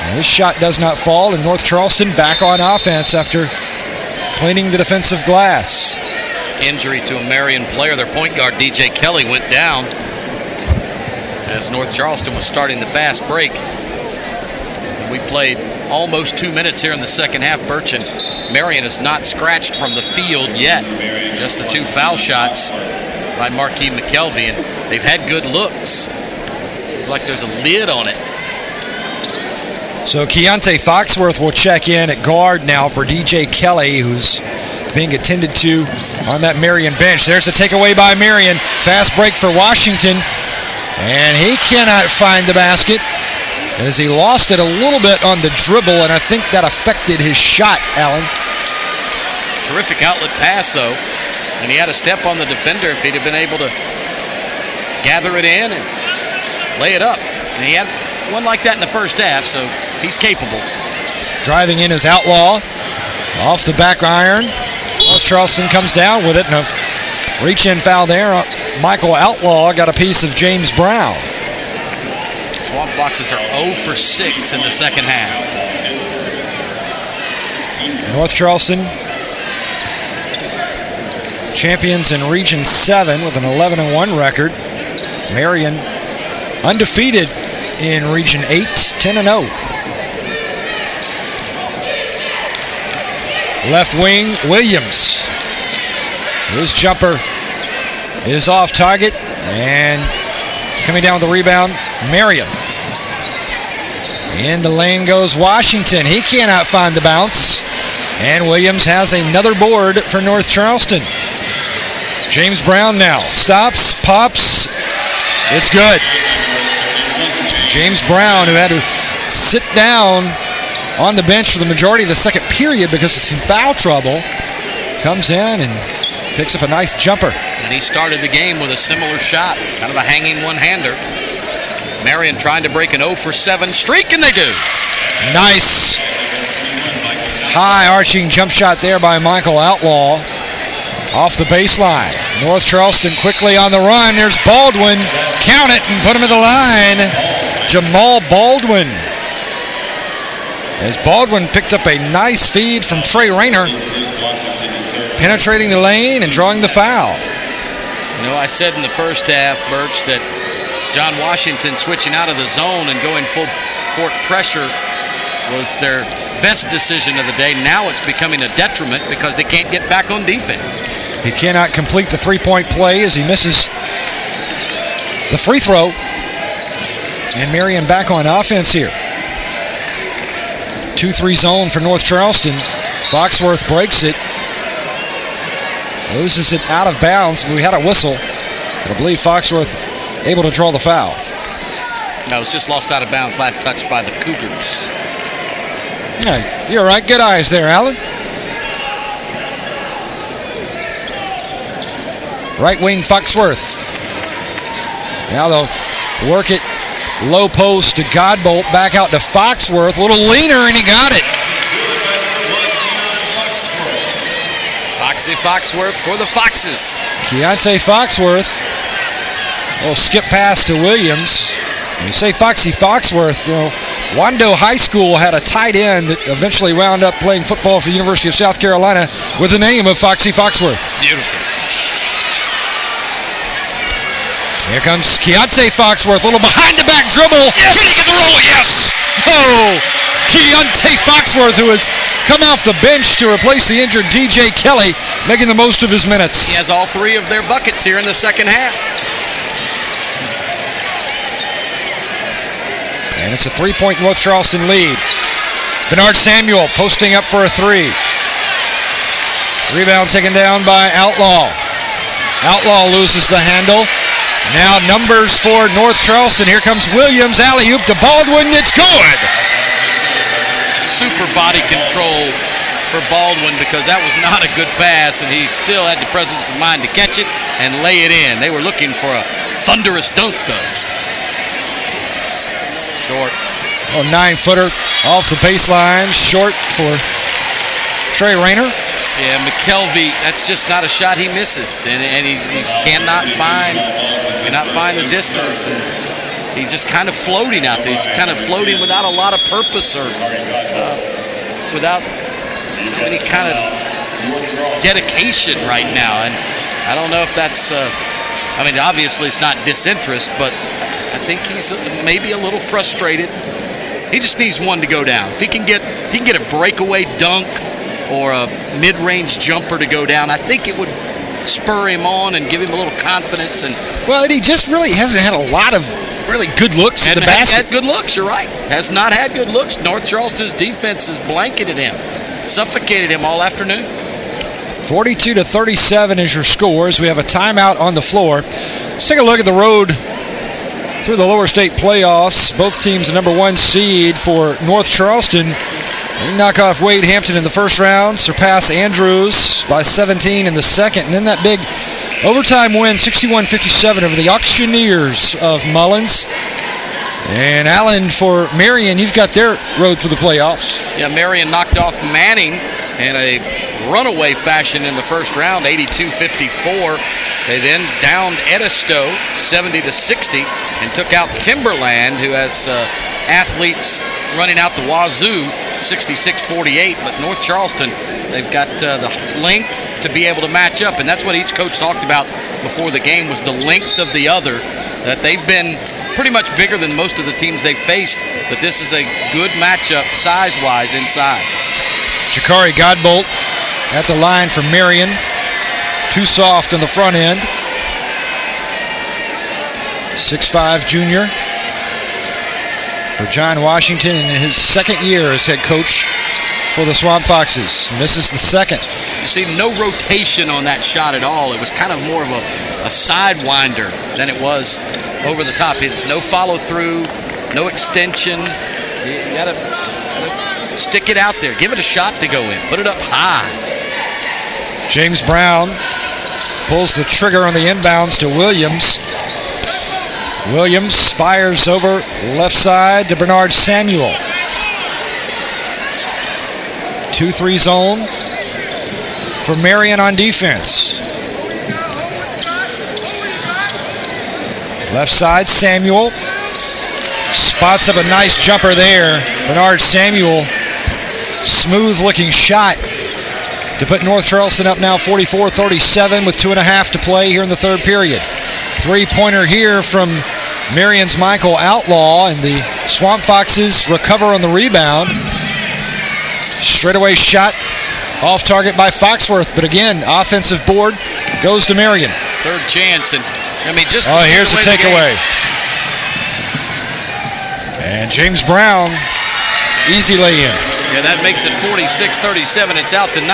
And this shot does not fall, and North Charleston back on offense after cleaning the defensive glass.
Injury to a Marion player. Their point guard, DJ Kelly, went down as North Charleston was starting the fast break. We played almost 2 minutes here in the second half. Birch, and Marion is not scratched from the field yet. Just the 2 foul shots by Marquis McKelvey, and they've had good looks. It's like there's a lid on it.
So Keontae Foxworth will check in at guard now for DJ Kelly, who's being attended to on that Marion bench. There's a takeaway by Marion. Fast break for Washington, and he cannot find the basket as he lost it a little bit on the dribble, and I think that affected his shot, Alan.
Terrific outlet pass, though, and he had a step on the defender if he'd have been able to gather it in and lay it up. And he had one like that in the first half, so he's capable.
Driving in is Outlaw. Off the back iron. North Charleston comes down with it, and a reach-in foul there. Michael Outlaw got a piece of James Brown.
Swamp Foxes are 0 for 6 in the second half.
North Charleston champions in Region 7 with an 11-1 record. Marion undefeated in Region 8, 10-0. Left wing, Williams. His jumper is off target, and coming down with the rebound, Marion. In the lane goes Washington. He cannot find the bounce. And Williams has another board for North Charleston. James Brown now stops, pops. It's good. James Brown, who had to sit down on the bench for the majority of the second period because of some foul trouble, comes in and picks up a nice jumper.
And he started the game with a similar shot, kind of a hanging one-hander. Marion trying to break an 0-for-7 streak, and they do.
Nice high arching jump shot there by Michael Outlaw off the baseline. North Charleston quickly on the run. There's Baldwin. Count it and put him at the line. Jamal Baldwin. As Baldwin picked up a nice feed from Trey Rayner, penetrating the lane and drawing the foul.
You know, I said in the first half, Birch, that John Washington switching out of the zone and going full court pressure was their best decision of the day. Now it's becoming a detriment because they can't get back on defense.
He cannot complete the three-point play as he misses the free throw. And Marion back on offense here. 2-3 zone for North Charleston. Foxworth breaks it. Loses it out of bounds. We had a whistle. But I believe Foxworth able to draw the foul.
No, it was just lost out of bounds. Last touch by the Cougars.
Yeah, you're right. Good eyes there, Alan. Right wing Foxworth. Now they'll work it low post to Godbolt. Back out to Foxworth. A little leaner, and he got it.
Foxy Foxworth for the Foxes.
Keontae Foxworth. A little skip pass to Williams. When you say Foxy Foxworth, you know, Wando High School had a tight end that eventually wound up playing football for the University of South Carolina with the name of Foxy Foxworth.
Beautiful.
Here comes Keontae Foxworth, a little behind the back dribble. Yes. Can he get the roll? Yes! Oh, Keontae Foxworth, who has come off the bench to replace the injured DJ Kelly, making the most of his minutes.
He has all three of their buckets here in the second half.
And it's a three-point North Charleston lead. Bernard Samuel posting up for a three. Rebound taken down by Outlaw. Outlaw loses the handle. Now numbers for North Charleston. Here comes Williams. Alley-oop to Baldwin. It's good.
Super body control for Baldwin because that was not a good pass, and he still had the presence of mind to catch it and lay it in. They were looking for a thunderous dunk, though. Short.
Oh, 9-footer off the baseline. Short for Trey Rayner.
Yeah, McKelvey, that's just not a shot he misses. And he cannot find the distance. And he's just kind of floating out there. He's kind of floating without a lot of purpose or without any kind of dedication right now. And I don't know if that's, obviously it's not disinterest, but I think he's maybe a little frustrated. He just needs one to go down. If he can get a breakaway dunk or a mid-range jumper to go down, I think it would spur him on and give him a little confidence. And
he just really hasn't had a lot of really good looks at the basket.
Had good looks, you're right. Has not had good looks. North Charleston's defense has blanketed him, suffocated him all afternoon.
42-37 is your scores. We have a timeout on the floor. Let's take a look at the road through the lower state playoffs. Both teams the number one seed for North Charleston. They knock off Wade Hampton in the first round, surpass Andrews by 17 in the second, and then that big overtime win, 61-57 over the Auctioneers of Mullins. And Allen, for Marion, you've got their road through the playoffs.
Yeah, Marion knocked off Manning in a runaway fashion in the first round, 82-54. They then downed Edisto 70-60 and took out Timberland, who has athletes running out the wazoo, 66-48. But North Charleston, they've got the length to be able to match up, and that's what each coach talked about before the game was the length of the other, that they've been pretty much bigger than most of the teams they've faced, but this is a good matchup size-wise inside.
Jakari Godbolt at the line for Marion. Too soft on the front end. 6'5" junior for John Washington in his second year as head coach for the Swamp Foxes. Misses the second.
You see no rotation on that shot at all. It was kind of more of a sidewinder than it was over the top. It's no follow through, no extension. You gotta stick it out there. Give it a shot to go in. Put it up high.
James Brown pulls the trigger on the inbounds to Williams. Williams fires over left side to Bernard Samuel. 2-3 zone for Marion on defense. Left side, Samuel spots up a nice jumper there. Bernard Samuel, smooth looking shot to put North Charleston up now 44-37 with 2.5 to play here in the third period. Three-pointer here from Marion's Michael Outlaw, and the Swamp Foxes recover on the rebound. Straightaway shot off target by Foxworth, but again, offensive board goes to Marion.
Third chance, and I mean, just
here's a takeaway. And James Brown, easy lay-in.
Yeah, that makes it 46-37. It's out to 9,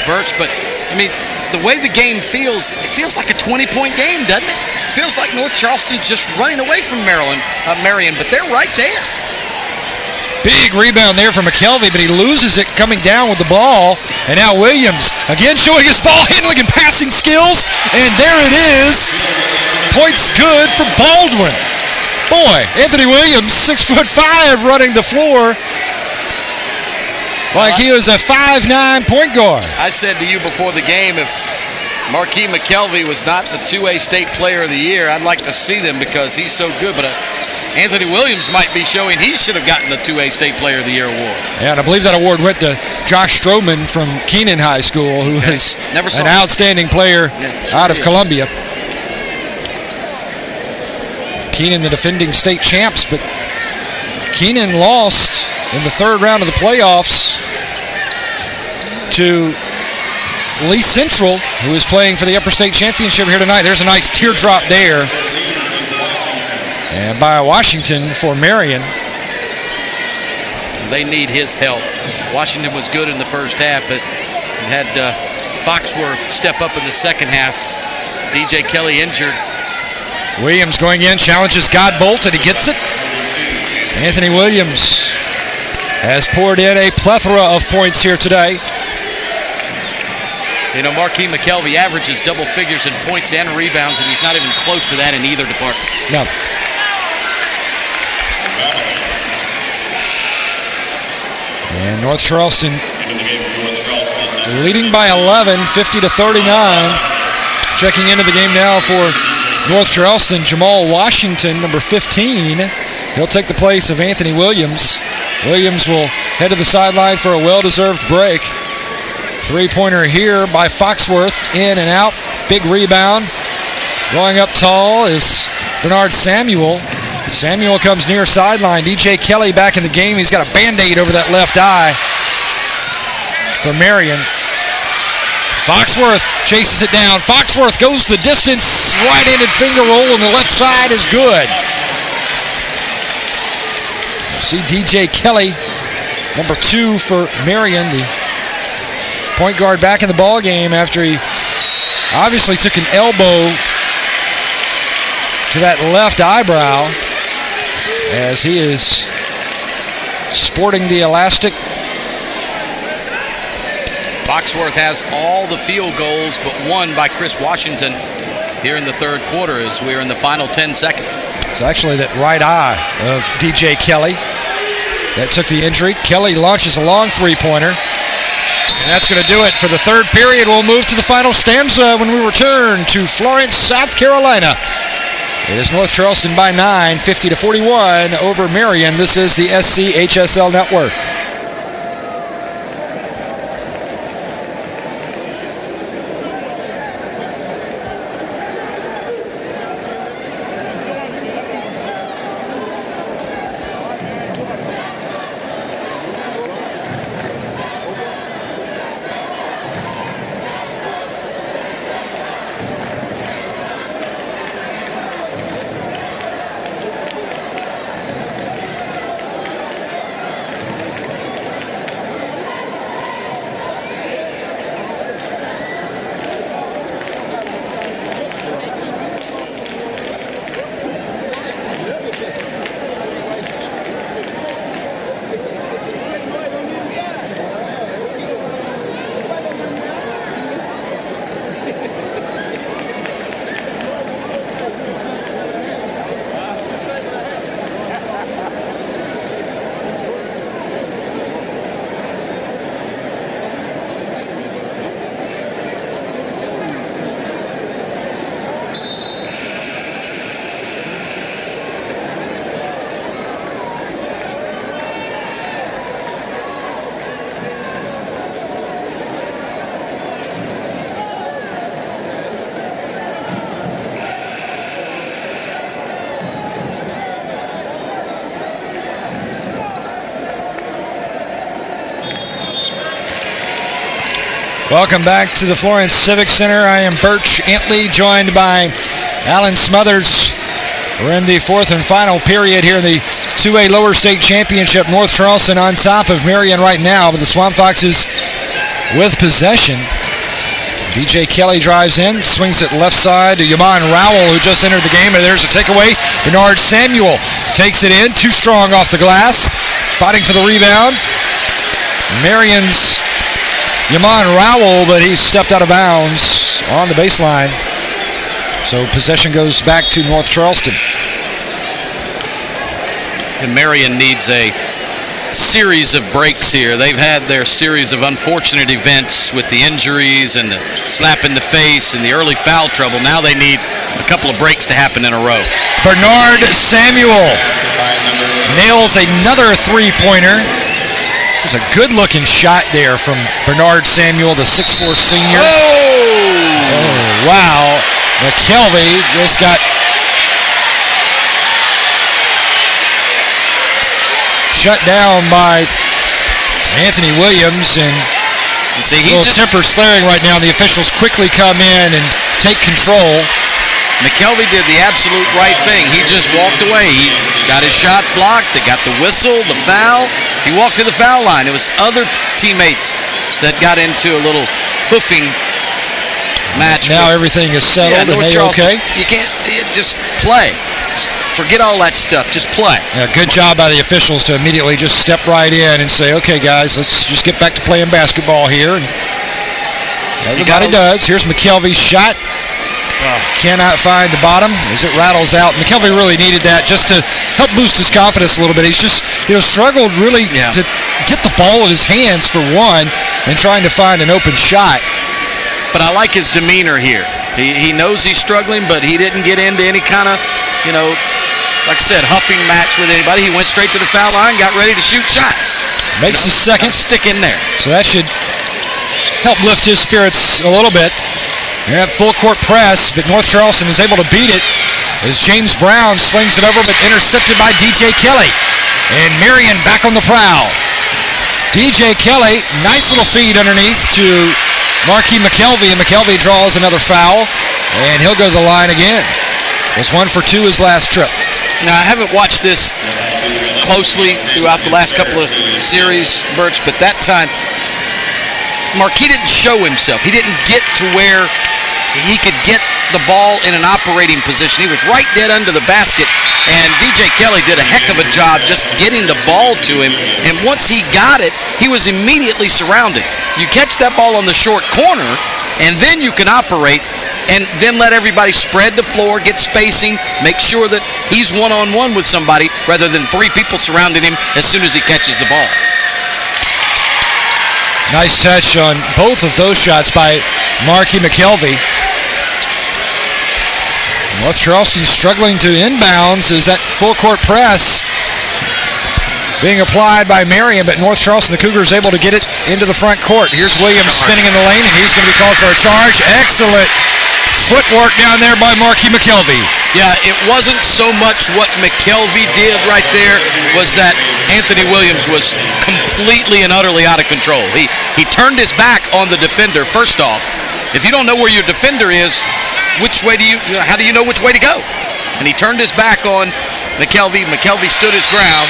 Birch. But I mean, the way the game feels, it feels like a 20-point game, doesn't it? It feels like North Charleston's just running away from Marion, but they're right there.
Big rebound there from McKelvey, but he loses it coming down with the ball. And now Williams again showing his ball handling and passing skills. And there it is. Points good for Baldwin. Boy, Anthony Williams, 6'5", running the floor like he was a 5'9" point guard.
I said to you before the game, if Marquis McKelvey was not the 2A State Player of the Year, I'd like to see them because he's so good. But Anthony Williams might be showing he should have gotten the 2A State Player of the Year award.
Yeah, and I believe that award went to Josh Stroman from Keenan High School, who is an outstanding player out of Columbia. Keenan, the defending state champs, but Keenan lost in the third round of the playoffs to Lee Central, who is playing for the Upper State Championship here tonight. There's a nice teardrop there. And by Washington for Marion.
They need his help. Washington was good in the first half, but had Foxworth step up in the second half. DJ Kelly injured.
Williams going in, challenges Godbolt, and he gets it. Anthony Williams has poured in a plethora of points here today.
You know, Marquis McKelvey averages double figures in points and rebounds, and he's not even close to that in either department.
No. And North Charleston leading by 11, 50-39. Checking into the game now for North Charleston, Jamal Washington, number 15. He'll take the place of Anthony Williams. Williams will head to the sideline for a well-deserved break. Three-pointer here by Foxworth, in and out. Big rebound. Going up tall is Bernard Samuel. Samuel comes near sideline. DJ Kelly back in the game. He's got a Band-Aid over that left eye for Marion. Foxworth chases it down. Foxworth goes the distance. Right-handed finger roll on the left side is good. See DJ Kelly, number 2 for Marion, the point guard, back in the ball game after he obviously took an elbow to that left eyebrow as he is sporting the elastic.
Foxworth has all the field goals but one by Chris Washington here in the third quarter as we're in the final 10 seconds.
It's actually that right eye of DJ Kelly that took the injury. Kelly launches a long three-pointer. And that's going to do it for the third period. We'll move to the final stanza when we return to Florence, South Carolina. It is North Charleston by 9, 50-41 over Marion. This is the SCHSL Network. Welcome back to the Florence Civic Center. I am Birch Antley, joined by Alan Smothers. We're in the fourth and final period here in the 2A Lower State Championship. North Charleston on top of Marion right now, but the Swamp Foxes with possession. DJ Kelly drives in, swings it left side to Yamon Rowell, who just entered the game, and there's a takeaway. Bernard Samuel takes it in, too strong off the glass, fighting for the rebound. Marion's Yamon Rowell, but he stepped out of bounds on the baseline. So possession goes back to North Charleston.
And Marion needs a series of breaks here. They've had their series of unfortunate events with the injuries and the slap in the face and the early foul trouble. Now they need a couple of breaks to happen in a row.
Bernard Samuel nails another three-pointer. There's a good-looking shot there from Bernard Samuel, the 6'4 senior. Oh, wow. McKelvey just got shut down by Anthony Williams, and
see,
a little temper's flaring right now. The officials quickly come in and take control.
McKelvey did the absolute right thing. He just walked away. He got his shot blocked. They got the whistle, the foul. He walked to the foul line. It was other teammates that got into a little hoofing match.
Now everything is settled, and they okay?
You can't just play. Just forget all that stuff. Just play.
Yeah, good job by the officials to immediately just step right in and say, okay, guys, let's just get back to playing basketball here. And everybody does. Here's McKelvey's shot. Cannot find the bottom as it rattles out. McKelvey really needed that just to help boost his confidence a little bit. He's just, struggled really to get the ball in his hands for one and trying to find an open shot.
But I like his demeanor here. He knows he's struggling, but he didn't get into any kind of, like I said, huffing match with anybody. He went straight to the foul line, got ready to shoot shots.
Makes his second.
Stick in there.
So that should help lift his spirits a little bit. They're at full court press, but North Charleston is able to beat it as James Brown slings it over, but intercepted by DJ Kelly. And Marion back on the prowl. DJ Kelly, nice little feed underneath to Marquis McKelvey, and McKelvey draws another foul, and he'll go to the line again. Was 1 for 2 his last trip.
Now, I haven't watched this closely throughout the last couple of series, Birch, but that time, Marquis didn't show himself. He didn't get to where he could get the ball in an operating position. He was right dead under the basket, and DJ Kelly did a heck of a job just getting the ball to him, and once he got it, he was immediately surrounded. You catch that ball on the short corner, and then you can operate, and then let everybody spread the floor, get spacing, make sure that he's one-on-one with somebody rather than three people surrounding him as soon as he catches the ball.
Nice touch on both of those shots by Marquis McKelvey. North Charleston struggling to inbounds as that full court press being applied by Marion, but North Charleston, the Cougars, able to get it into the front court. Here's Williams spinning in the lane, and he's going to be called for a charge. Excellent footwork down there by Marquis McKelvey.
Yeah, it wasn't so much what McKelvey did right there, was that Anthony Williams was completely and utterly out of control. He turned his back on the defender. First off, if you don't know where your defender is, how do you know which way to go? And he turned his back on McKelvey. McKelvey stood his ground.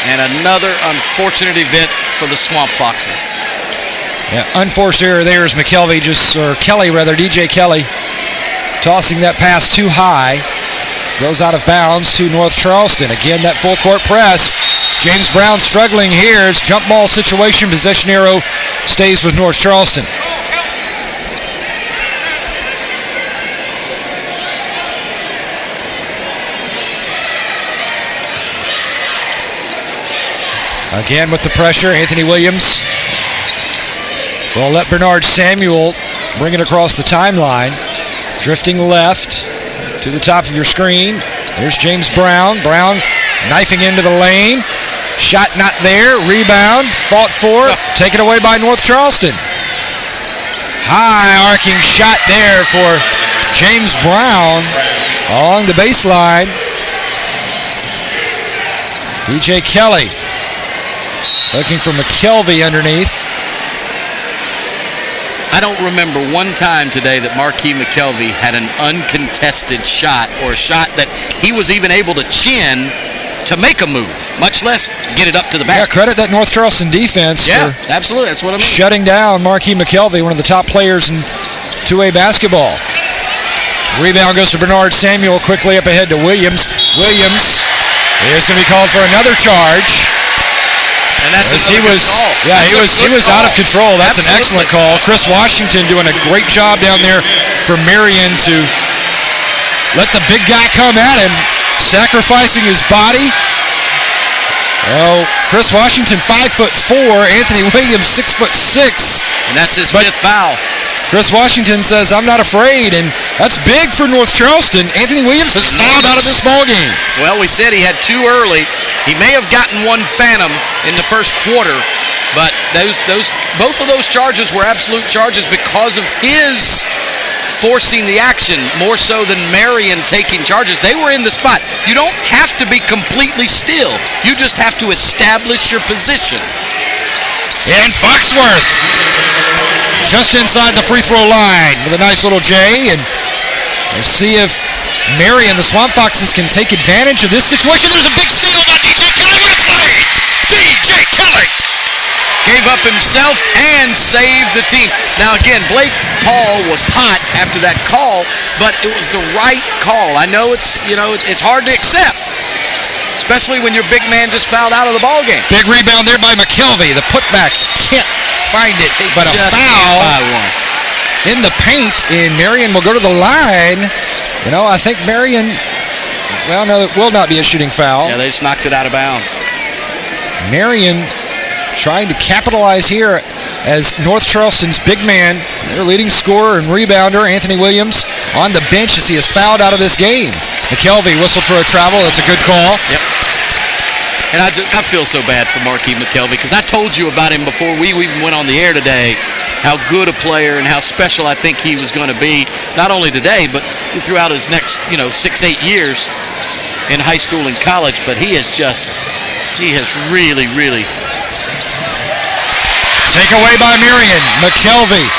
And another unfortunate event for the Swamp Foxes.
Yeah, unforced error there is McKelvey, DJ Kelly, tossing that pass too high. Goes out of bounds to North Charleston. Again, that full court press. James Brown struggling here. It's jump ball situation. Possession arrow stays with North Charleston. Again with the pressure, Anthony Williams will let Bernard Samuel bring it across the timeline. Drifting left to the top of your screen. There's James Brown. Brown knifing into the lane. Shot not there. Rebound. Fought for. Taken away by North Charleston. High arcing shot there for James Brown along the baseline. DJ Kelly looking for McKelvey underneath.
I don't remember one time today that Marquis McKelvey had an uncontested shot or a shot that he was even able to chin to make a move, much less get it up to the basket.
Yeah, credit that North Charleston defense
for absolutely. That's what I mean.
Shutting down Marquis McKelvey, one of the top players in 2A basketball. Rebound goes to Bernard Samuel, quickly up ahead to Williams. Williams is going to be called for another charge.
And that's
he was out of control. That's an excellent call. Chris Washington doing a great job down there for Marion to let the big guy come at him, sacrificing his body. Oh, Chris Washington 5'4", Anthony Williams 6'6",
and that's his fifth foul.
Chris Washington says, "I'm not afraid," and that's big for North Charleston. Anthony Williams has fouled out of this ball game.
Well, we said he had two early. He may have gotten one phantom in the first quarter, but both of those charges were absolute charges because of his forcing the action more so than Marion taking charges. They were in the spot. You don't have to be completely still. You just have to establish your position.
And Foxworth just inside the free throw line with a nice little J, and we'll see if Marion, the Swamp Foxes, can take advantage of this situation. There's a big steal by DJ Kelly. What a play! DJ Kelly
gave up himself and saved the team. Now again, Blake Paul was hot after that call, but it was the right call. I know it's hard to accept, especially when your big man just fouled out of the ball game.
Big rebound there by McKelvey. The putback can't find it, but a foul in the paint, and Marion will go to the line. I think Marion, will not be a shooting foul.
Yeah, they just knocked it out of bounds.
Marion trying to capitalize here as North Charleston's big man, their leading scorer and rebounder, Anthony Williams, on the bench as he is fouled out of this game. McKelvey whistled for a travel. That's a good call.
Yep. And I feel so bad for Marquis McKelvey because I told you about him before we even went on the air today, how good a player and how special I think he was going to be, not only today, but throughout his next, 6-8 years in high school and college. But he has really, really.
Take away by Marion. McKelvey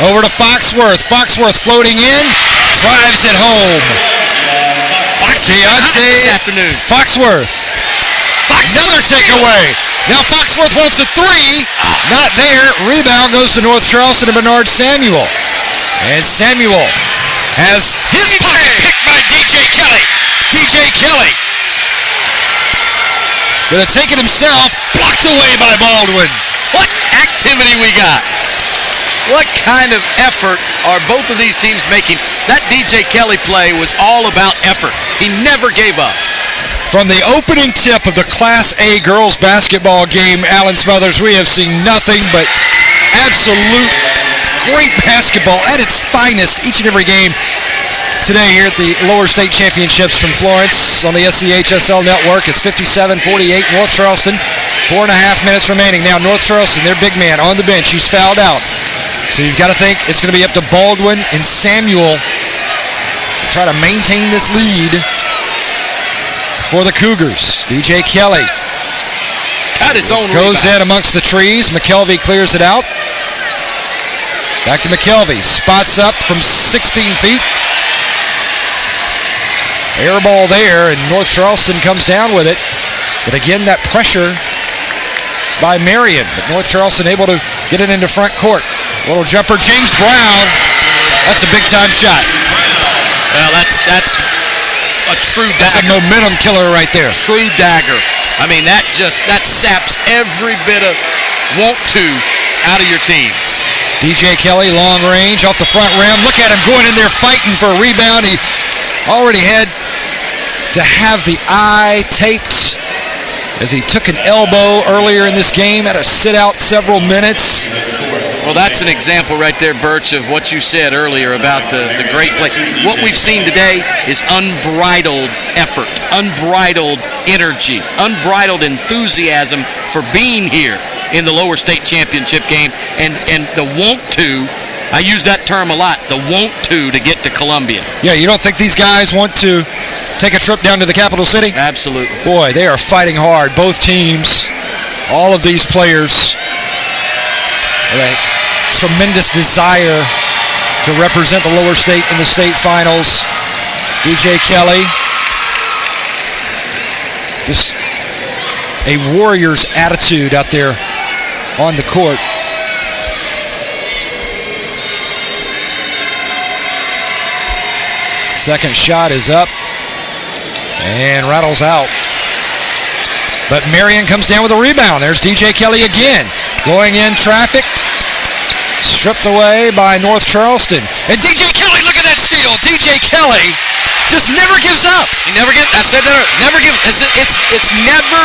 over to Foxworth. Foxworth floating in, drives it home.
This afternoon.
Foxworth. Another takeaway. Now Foxworth wants a three. Not there. Rebound goes to North Charleston and Bernard Samuel. And Samuel has his pocket picked by DJ Kelly. DJ Kelly gonna take it himself. Blocked away by Baldwin.
What activity we got. What kind of effort are both of these teams making? That DJ Kelly play was all about effort. He never gave up.
From the opening tip of the Class A girls basketball game, Alan Smothers, we have seen nothing but absolute great basketball at its finest each and every game today here at the Lower State Championships from Florence on the SCHSL Network. It's 57-48 North Charleston. 4.5 minutes remaining. Now North Charleston, their big man on the bench. He's fouled out. So you've got to think it's going to be up to Baldwin and Samuel to try to maintain this lead for the Cougars. DJ Kelly
got his own
goes
rebound.
In amongst the trees. McKelvey clears it out. Back to McKelvey. Spots up from 16 feet. Air ball there, and North Charleston comes down with it. But again, that pressure by Marion. But North Charleston able to get it into front court. Little jumper, James Brown. That's a big-time shot.
Well, that's a true dagger.
That's a momentum killer right there.
True dagger. I mean, that saps every bit of want to out of your team.
DJ Kelly, long range, off the front rim. Look at him going in there fighting for a rebound. He already had to have the eye taped as he took an elbow earlier in this game, had to sit out several minutes.
Well, that's an example right there, Birch, of what you said earlier about the great play. What we've seen today is unbridled effort, unbridled energy, unbridled enthusiasm for being here in the Lower State Championship game, and the want to, I use that term a lot, the want to get to Columbia.
Yeah, you don't think these guys want to take a trip down to the capital city?
Absolutely.
Boy, they are fighting hard. Both teams, all of these players. They tremendous desire to represent the lower state in the state finals. DJ Kelly, just a Warriors attitude out there on the court. Second shot is up and rattles out. But Marion comes down with a rebound. There's DJ Kelly again. Going in traffic. Stripped away by North Charleston. And DJ Kelly, look at that steal. DJ Kelly just never gives up.
He never gives. I said that. Never give. It's never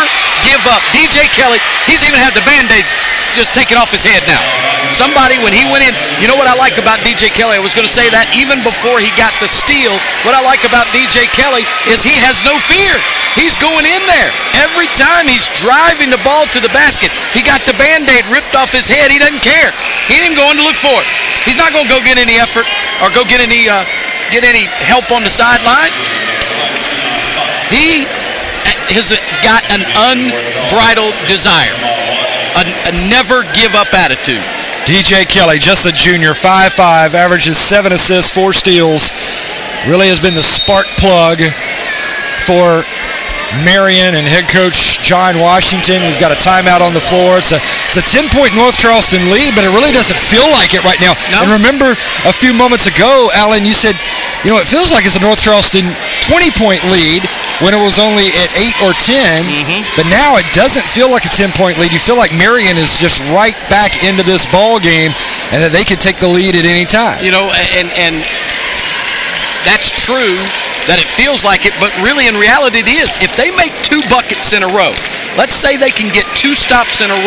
give up. DJ Kelly. He's even had the Band-Aid just taken off his head now. Somebody, when he went in, you know what I like about DJ Kelly? I was going to say that even before he got the steal. What I like about DJ Kelly is he has no fear. He's going in there. Every time he's driving the ball to the basket, he got the Band-Aid ripped off his head. He doesn't care. He didn't go in to look for it. He's not going to go get any effort or go get any help on the sideline. He has got an unbridled desire, a never-give-up attitude.
DJ Kelly, just a junior, 5'5", averages 7 assists, 4 steals. Really has been the spark plug for Marion and head coach John Washington. We've got a timeout on the floor. It's a 10-point North Charleston lead, but it really doesn't feel like it right now. No. And remember a few moments ago, Alan, you said, it feels like it's a North Charleston 20-point lead when it was only at 8 or 10. Mm-hmm. But now it doesn't feel like a 10-point lead. You feel like Marion is just right back into this ball game and that they could take the lead at any time.
And that's true that it feels like it, but really in reality it is. If they make 2 buckets in a row, let's say they can get 2 buckets in a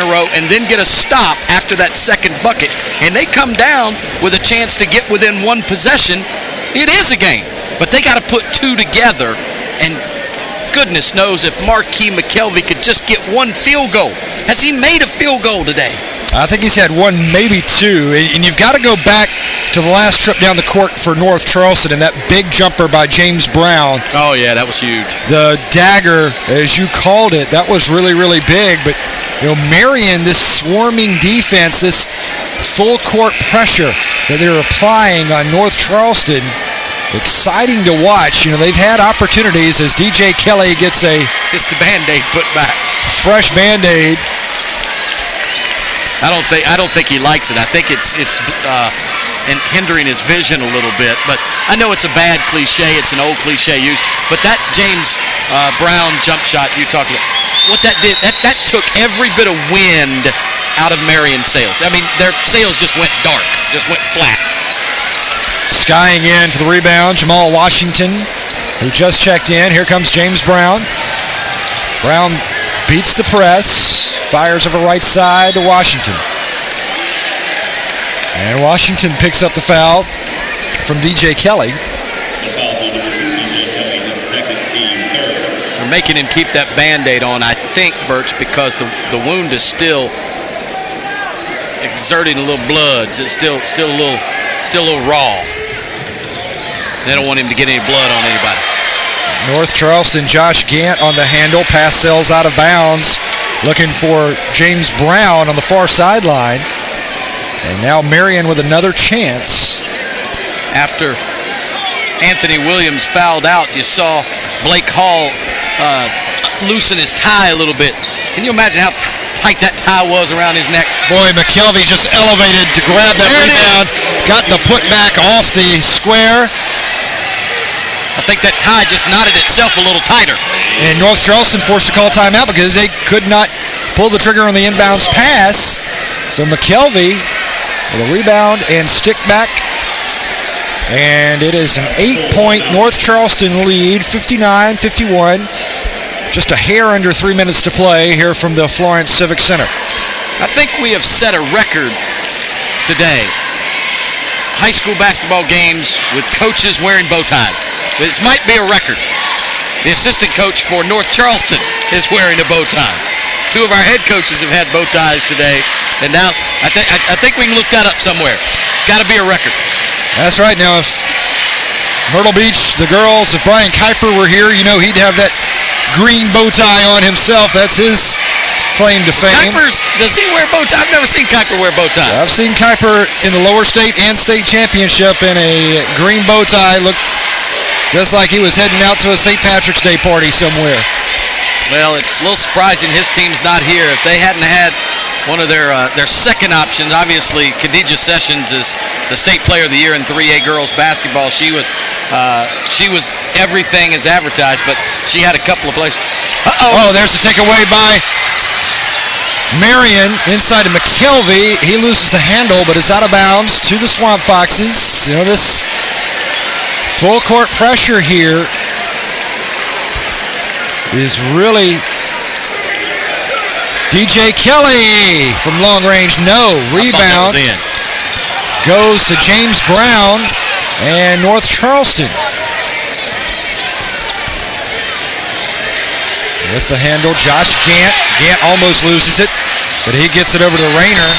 row and then get a stop after that second bucket, and they come down with a chance to get within 1 possession, it is a game. But they got to put 2 together, and goodness knows if Marquis McKelvey could just get 1 field goal. Has he made a field goal today?
I think he's had 1, maybe 2, and you've got to go back to the last trip down the court for North Charleston and that big jumper by James Brown.
Oh, yeah, that was huge.
The dagger, as you called it, that was really, really big. But, Marion, this swarming defense, this full court pressure that they're applying on North Charleston, exciting to watch. They've had opportunities as DJ Kelly gets the
Band-Aid put back.
Fresh Band-Aid.
I don't think he likes it. I think it's hindering his vision a little bit. But I know it's a bad cliche. It's an old cliche used. But that James Brown jump shot you talked about, what that did, that took every bit of wind out of Marion's sails. I mean, their sails just went dark, just went flat.
Skying in to the rebound, Jamal Washington, who just checked in. Here comes James Brown. Brown beats the press. Fires over right side to Washington. And Washington picks up the foul from DJ Kelly.
They're making him keep that Band-Aid on, I think, Birch, because the wound is still exerting a little blood. It's still a little raw. They don't want him to get any blood on anybody.
North Charleston, Josh Gant on the handle. Pass sails out of bounds. Looking for James Brown on the far sideline. And now Marion with another chance.
After Anthony Williams fouled out, you saw Blake Hall loosen his tie a little bit. Can you imagine how tight that tie was around his neck?
Boy, McKelvey just elevated to grab that rebound. Got the putback off the square.
I think that tie just knotted itself a little tighter.
And North Charleston forced to call timeout because they could not pull the trigger on the inbounds pass. So McKelvey with a rebound and stick back. And it is an 8-point North Charleston lead, 59-51. Just a hair under 3 minutes to play here from the Florence Civic Center.
I think we have set a record today. High school basketball games with coaches wearing bow ties. This might be a record. The assistant coach for North Charleston is wearing a bow tie. 2 of our head coaches have had bow ties today, and now I think we can look that up somewhere. It's got to be a record.
That's right. Now, if Myrtle Beach, the girls, if Brian Kuiper were here, he'd have that green bow tie on himself. That's his claim to fame.
Does he wear bow tie? I've never seen Kuiper wear bow tie.
I've seen Kuiper in the lower state and state championship in a green bow tie. Looked just like he was heading out to a St. Patrick's Day party somewhere.
Well, it's a little surprising his team's not here. If they hadn't had one of their second options, obviously Khadijah Sessions is the state player of the year in 3A girls basketball. She was everything as advertised, but she had a couple of plays.
Oh, there's a takeaway by Marion inside of McKelvey. He loses the handle, but it's out of bounds to the Swamp Foxes. You know, this full court pressure here is really DJ Kelly from long range. No. Rebound goes to James Brown and North Charleston. With the handle, Josh Gant. Gant almost loses it, but he gets it over to Rayner.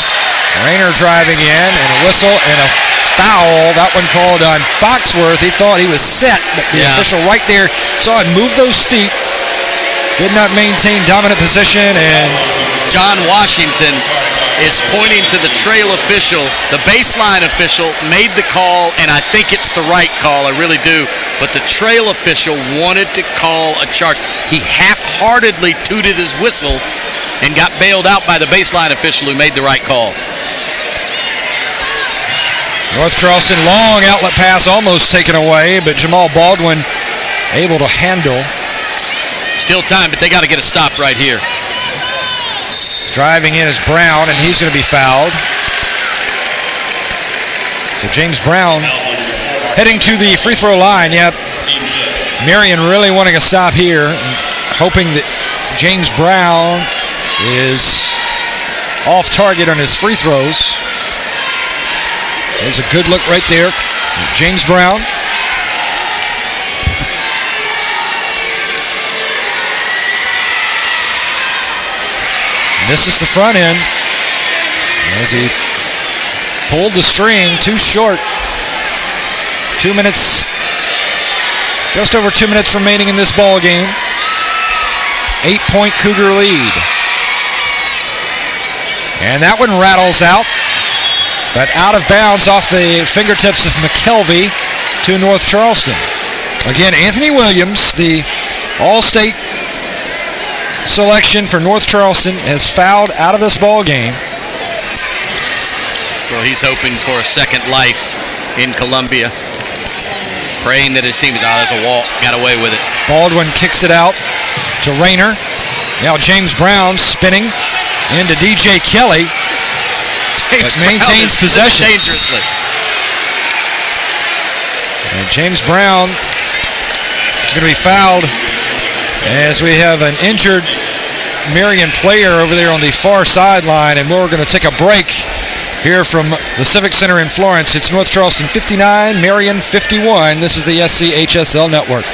Rayner driving in, and a whistle and a foul. That one called on Foxworth. He thought he was set, but the official right there saw him move those feet. Did not maintain dominant position, and
John Washington is pointing to the trail official. The baseline official made the call, and I think it's the right call. I really do. But the trail official wanted to call a charge. He half-heartedly tooted his whistle and got bailed out by the baseline official who made the right call.
North Charleston, long outlet pass almost taken away, but Jamal Baldwin able to handle.
Still time, but they got to get a stop right here.
Driving in is Brown, and he's going to be fouled. So James Brown heading to the free throw line. Yep. Marion really wanting a stop here, hoping that James Brown is off target on his free throws. There's a good look right there. James Brown. Misses the front end as he pulled the string too short. 2 minutes, just over 2 minutes remaining in this ball game. 8-point Cougar lead. And that one rattles out, but out of bounds off the fingertips of McKelvey to North Charleston. Again, Anthony Williams, the All-State selection for North Charleston, has fouled out of this ball game.
Well, he's hoping for a second life in Columbia, praying that his team is there's a walk, got away with it.
Baldwin kicks it out to Rayner. Now James Brown spinning into DJ Kelly. Maintains possession
dangerously.
And James Brown is going to be fouled as we have an injured Marion player over there on the far sideline, and we're going to take a break here from the Civic Center in Florence. It's North Charleston 59, Marion 51. This is the SCHSL Network.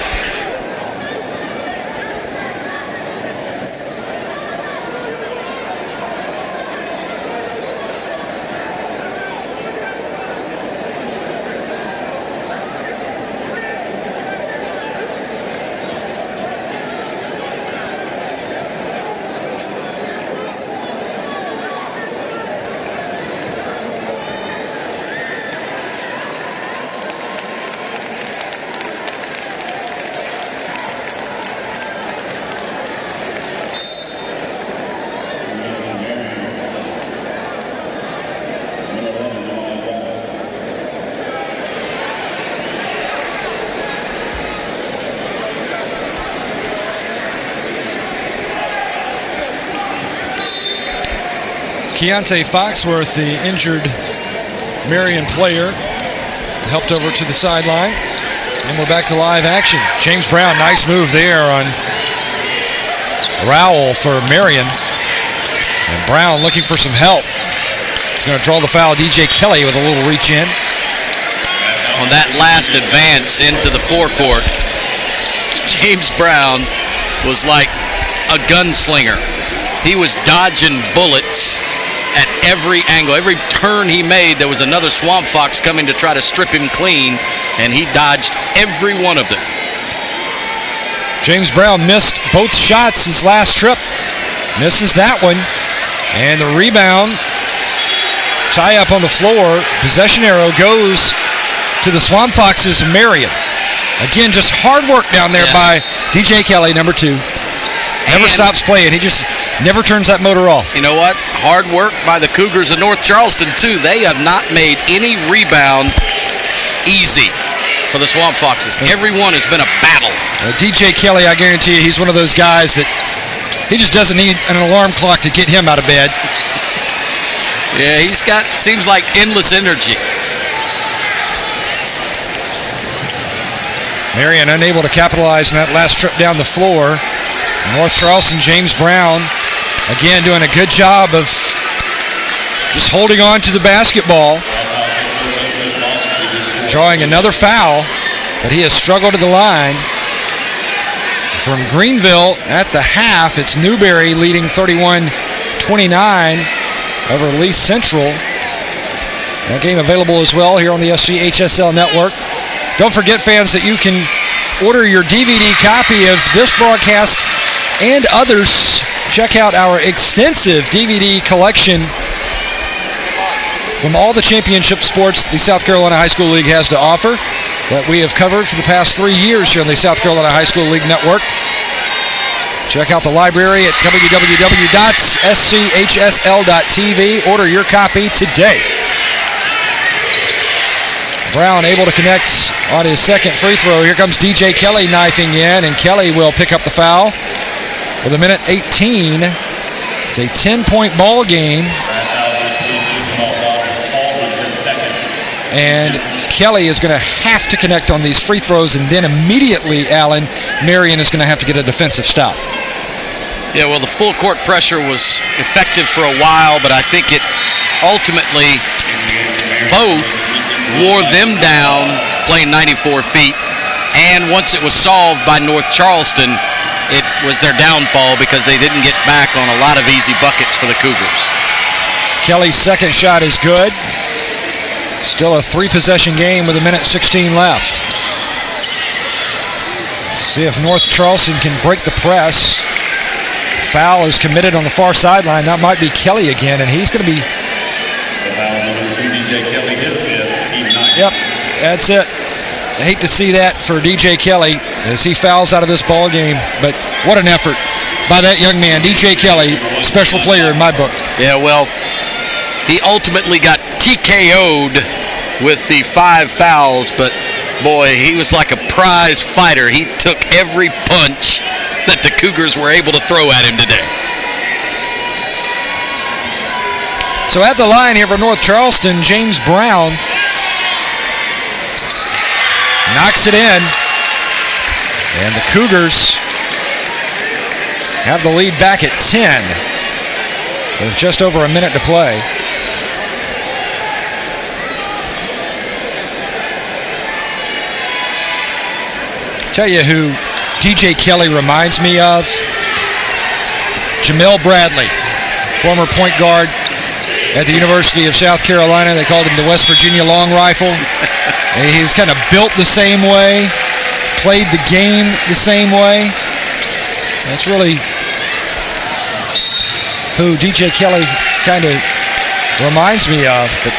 Keontae Foxworth, the injured Marion player, helped over to the sideline. And we're back to live action. James Brown, nice move there on Rowell for Marion. And Brown looking for some help. He's going to draw the foul. DJ Kelly with a little reach in.
On that last advance into the forecourt, James Brown was like a gunslinger. He was dodging bullets at every angle. Every turn he made, there was another Swamp Fox coming to try to strip him clean, and he dodged every one of them.
James Brown missed both shots his last trip Misses that one. And the rebound. Tie up on the floor. Possession arrow goes to the Swamp Foxes of Marion. Again, just hard work down there by DJ Kelly, number 2. Never stops playing. He just never turns that motor off.
You know what? Hard work by the Cougars of North Charleston, too. They have not made any rebound easy for the Swamp Foxes. Every one has been a battle.
DJ Kelly, I guarantee you, he's one of those guys that he just doesn't need an alarm clock to get him out of bed.
Yeah, he's got, seems like endless energy.
Marion unable to capitalize on that last trip down the floor. North Charleston, James Brown, again doing a good job of just holding on to the basketball. Drawing another foul, but he has struggled to the line. From Greenville at the half, it's Newberry leading 31-29 over Lee Central. That game available as well here on the SCHSL network. Don't forget, fans, that you can order your DVD copy of this broadcast and others. Check out our extensive DVD collection from all the championship sports the South Carolina High School League has to offer that we have covered for the past 3 years here on the South Carolina High School League network. Check out the library at www.schsl.tv. Order your copy today. Brown able to connect on his second free throw. Here comes DJ Kelly knifing in, and Kelly will pick up the foul with 1:18. It's a 10-point ball game. And Kelly is going to have to connect on these free throws, and then immediately, Allen, Marion is going to have to get a defensive stop.
Yeah, well, the full court pressure was effective for a while, but I think it ultimately both wore them down playing 94 feet. And once it was solved by North Charleston, it was their downfall because they didn't get back on a lot of easy buckets for the Cougars.
Kelly's second shot is good. Still a 3-possession game with 1:16 left. See if North Charleston can break the press. Foul is committed on the far sideline. That might be Kelly again, and he's going to be... Yep, that's it. I hate to see that for DJ Kelly as he fouls out of this ball game, but what an effort by that young man, DJ Kelly, special player in my book.
Yeah, well, he ultimately got TKO'd with the 5 fouls, but boy, he was like a prize fighter. He took every punch that the Cougars were able to throw at him today.
So at the line here for North Charleston, James Brown knocks it in, and the Cougars have the lead back at 10 with just over a minute to play. Tell you who DJ Kelly reminds me of? Jamel Bradley, former point guard at the University of South Carolina. They called him the West Virginia Long Rifle. And he's kind of built the same way, played the game the same way. That's really who DJ Kelly kind of reminds me of. But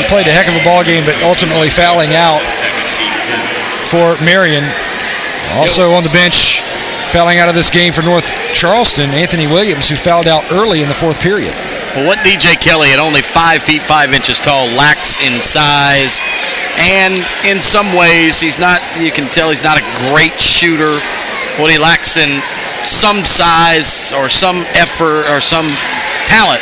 he played a heck of a ball game, but ultimately fouling out for Marion. Also on the bench, fouling out of this game for North Charleston, Anthony Williams, who fouled out early in the 4th period.
Well, what DJ Kelly, at only 5 feet 5 inches tall, lacks in size, and in some ways he's not, you can tell he's not a great shooter. What he lacks in some size or some effort or some talent,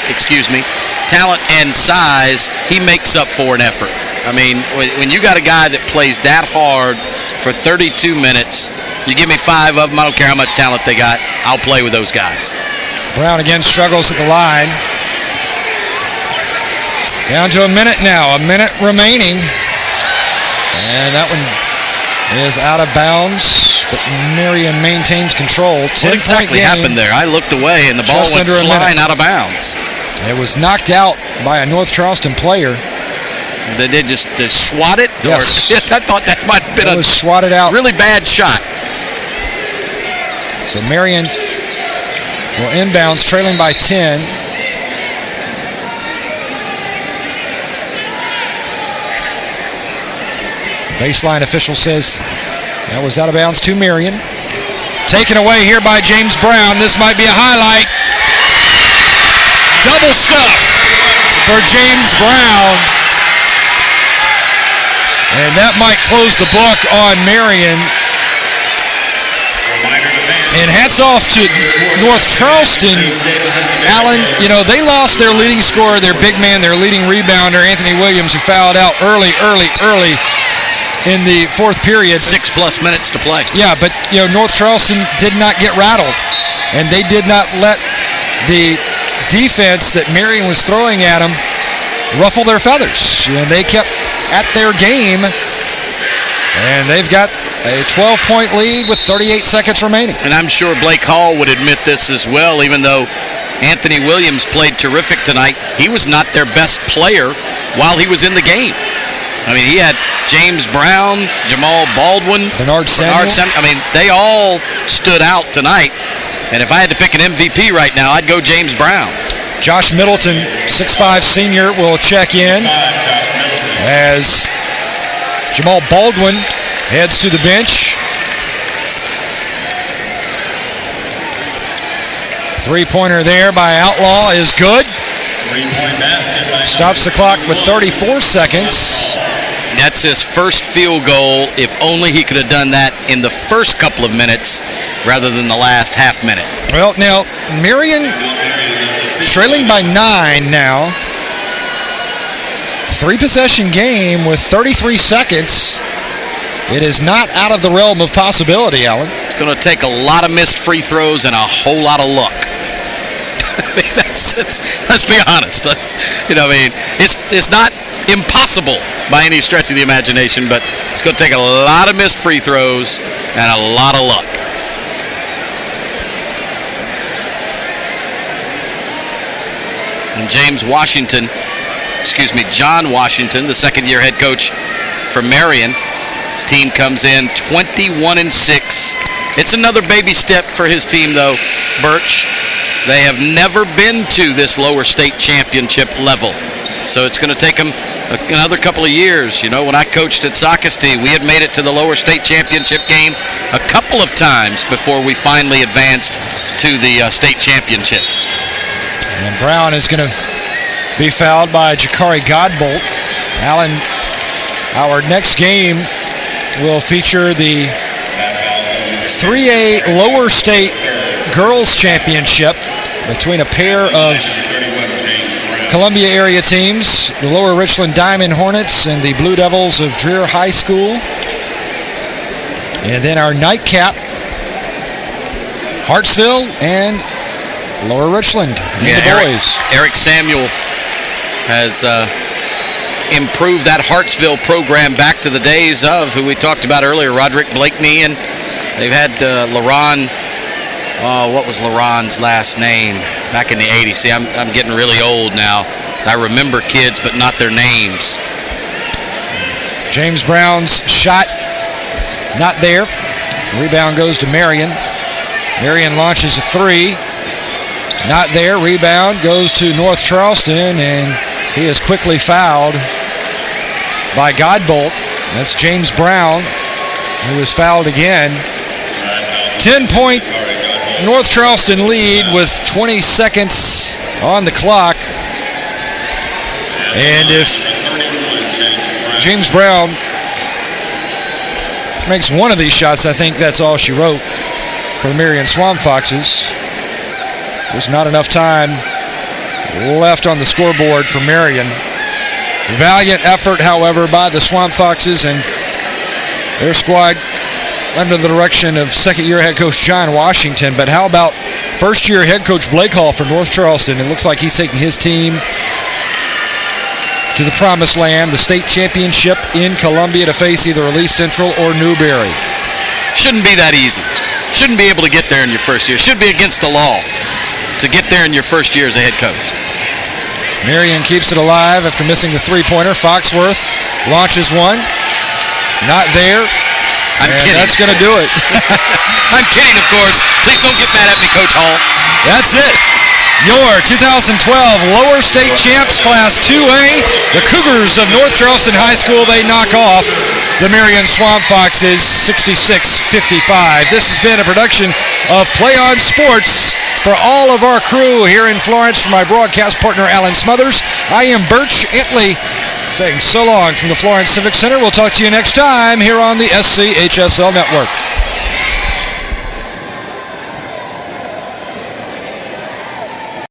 talent and size, he makes up for an effort. I mean, when you got a guy that plays that hard for 32 minutes, you give me 5 of them, I don't care how much talent they got, I'll play with those guys.
Brown again struggles at the line. Down to a minute now, a minute remaining. And that one is out of bounds, but Marion maintains control.
What exactly happened there? I looked away and the ball went flying out of bounds.
It was knocked out by a North Charleston player.
Did they just swat it?
Yes.
Or, I thought that might have been
was swatted out.
Really bad shot.
So Marion will inbounds, trailing by 10. Baseline official says that was out of bounds to Marion. Taken away here by James Brown. This might be a highlight. Double stuff for James Brown. And that might close the book on Marion. And hats off to North Charleston. Allen, you know, they lost their leading scorer, their big man, their leading rebounder, Anthony Williams, who fouled out early in the fourth period.
6+ minutes to play.
Yeah, but, you know, North Charleston did not get rattled. And they did not let the defense that Marion was throwing at them ruffle their feathers. And they kept at their game. And they've got a 12-point lead with 38 seconds remaining.
And I'm sure Blake Hall would admit this as well, even though Anthony Williams played terrific tonight. He was not their best player while he was in the game. I mean, he had James Brown, Jamal Baldwin,
Bernard Samuel.
I mean, they all stood out tonight. And if I had to pick an MVP right now, I'd go James Brown.
Josh Middleton, 6'5" senior, will check in as Jamal Baldwin heads to the bench. Three-pointer there by Outlaw is good. Stops the clock with 34 seconds.
That's his first field goal. If only he could have done that in the first couple of minutes rather than the last half minute.
Well, now, Marion trailing by 9 now. 3-possession game with 33 seconds. It is not out of the realm of possibility, Alan.
It's going to take a lot of missed free throws and a whole lot of luck. I mean, let's be honest. It's not impossible by any stretch of the imagination, but it's going to take a lot of missed free throws and a lot of luck. And John Washington, the second-year head coach for Marion, his team comes in 21-6. It's another baby step for his team, though, Birch. They have never been to this lower state championship level. So it's going to take them another couple of years. You know, when I coached at Socastee, we had made it to the lower state championship game a couple of times before we finally advanced to the state championship.
And Brown is going to be fouled by Jakari Godbolt. Allen, our next game will feature the 3A lower state girls championship between a pair of Columbia area teams, the Lower Richland Diamond Hornets and the Blue Devils of Dreer High School. And then our nightcap, Hartsville and Lower Richland, the boys.
Eric Samuel has improved that Hartsville program back to the days of who we talked about earlier, Roderick Blakeney, and they've had LaRon. What was LaRon's last name back in the 80s? See, I'm getting really old now. I remember kids, but not their names.
James Brown's shot, not there. Rebound goes to Marion. Marion launches a three. Not there. Rebound goes to North Charleston, and he is quickly fouled by Godbolt. That's James Brown, who is fouled again. 10-point North Charleston lead with 20 seconds on the clock. And if James Brown makes one of these shots, I think that's all she wrote for the Marion Swamp Foxes. There's not enough time left on the scoreboard for Marion. Valiant effort, however, by the Swamp Foxes and their squad under the direction of second-year head coach John Washington. But how about first-year head coach Blake Hall for North Charleston? It looks like he's taking his team to the promised land, the state championship in Columbia, to face either East Central or Newberry.
Shouldn't be that easy. Shouldn't be able to get there in your first year. Should be against the law to get there in your first year as a head coach.
Marion keeps it alive after missing the three-pointer. Foxworth launches one. Not there.
I'm kidding.
That's going to do it.
I'm kidding, of course. Please don't get mad at me, Coach Hall.
That's it. Your 2012 Lower State Champs Class 2A, the Cougars of North Charleston High School, they knock off the Marion Swamp Foxes 66-55. This has been a production of Play On Sports. For all of our crew here in Florence, for my broadcast partner Alan Smothers, I am Birch Itley saying so long from the Florence Civic Center. We'll talk to you next time here on the SCHSL Network.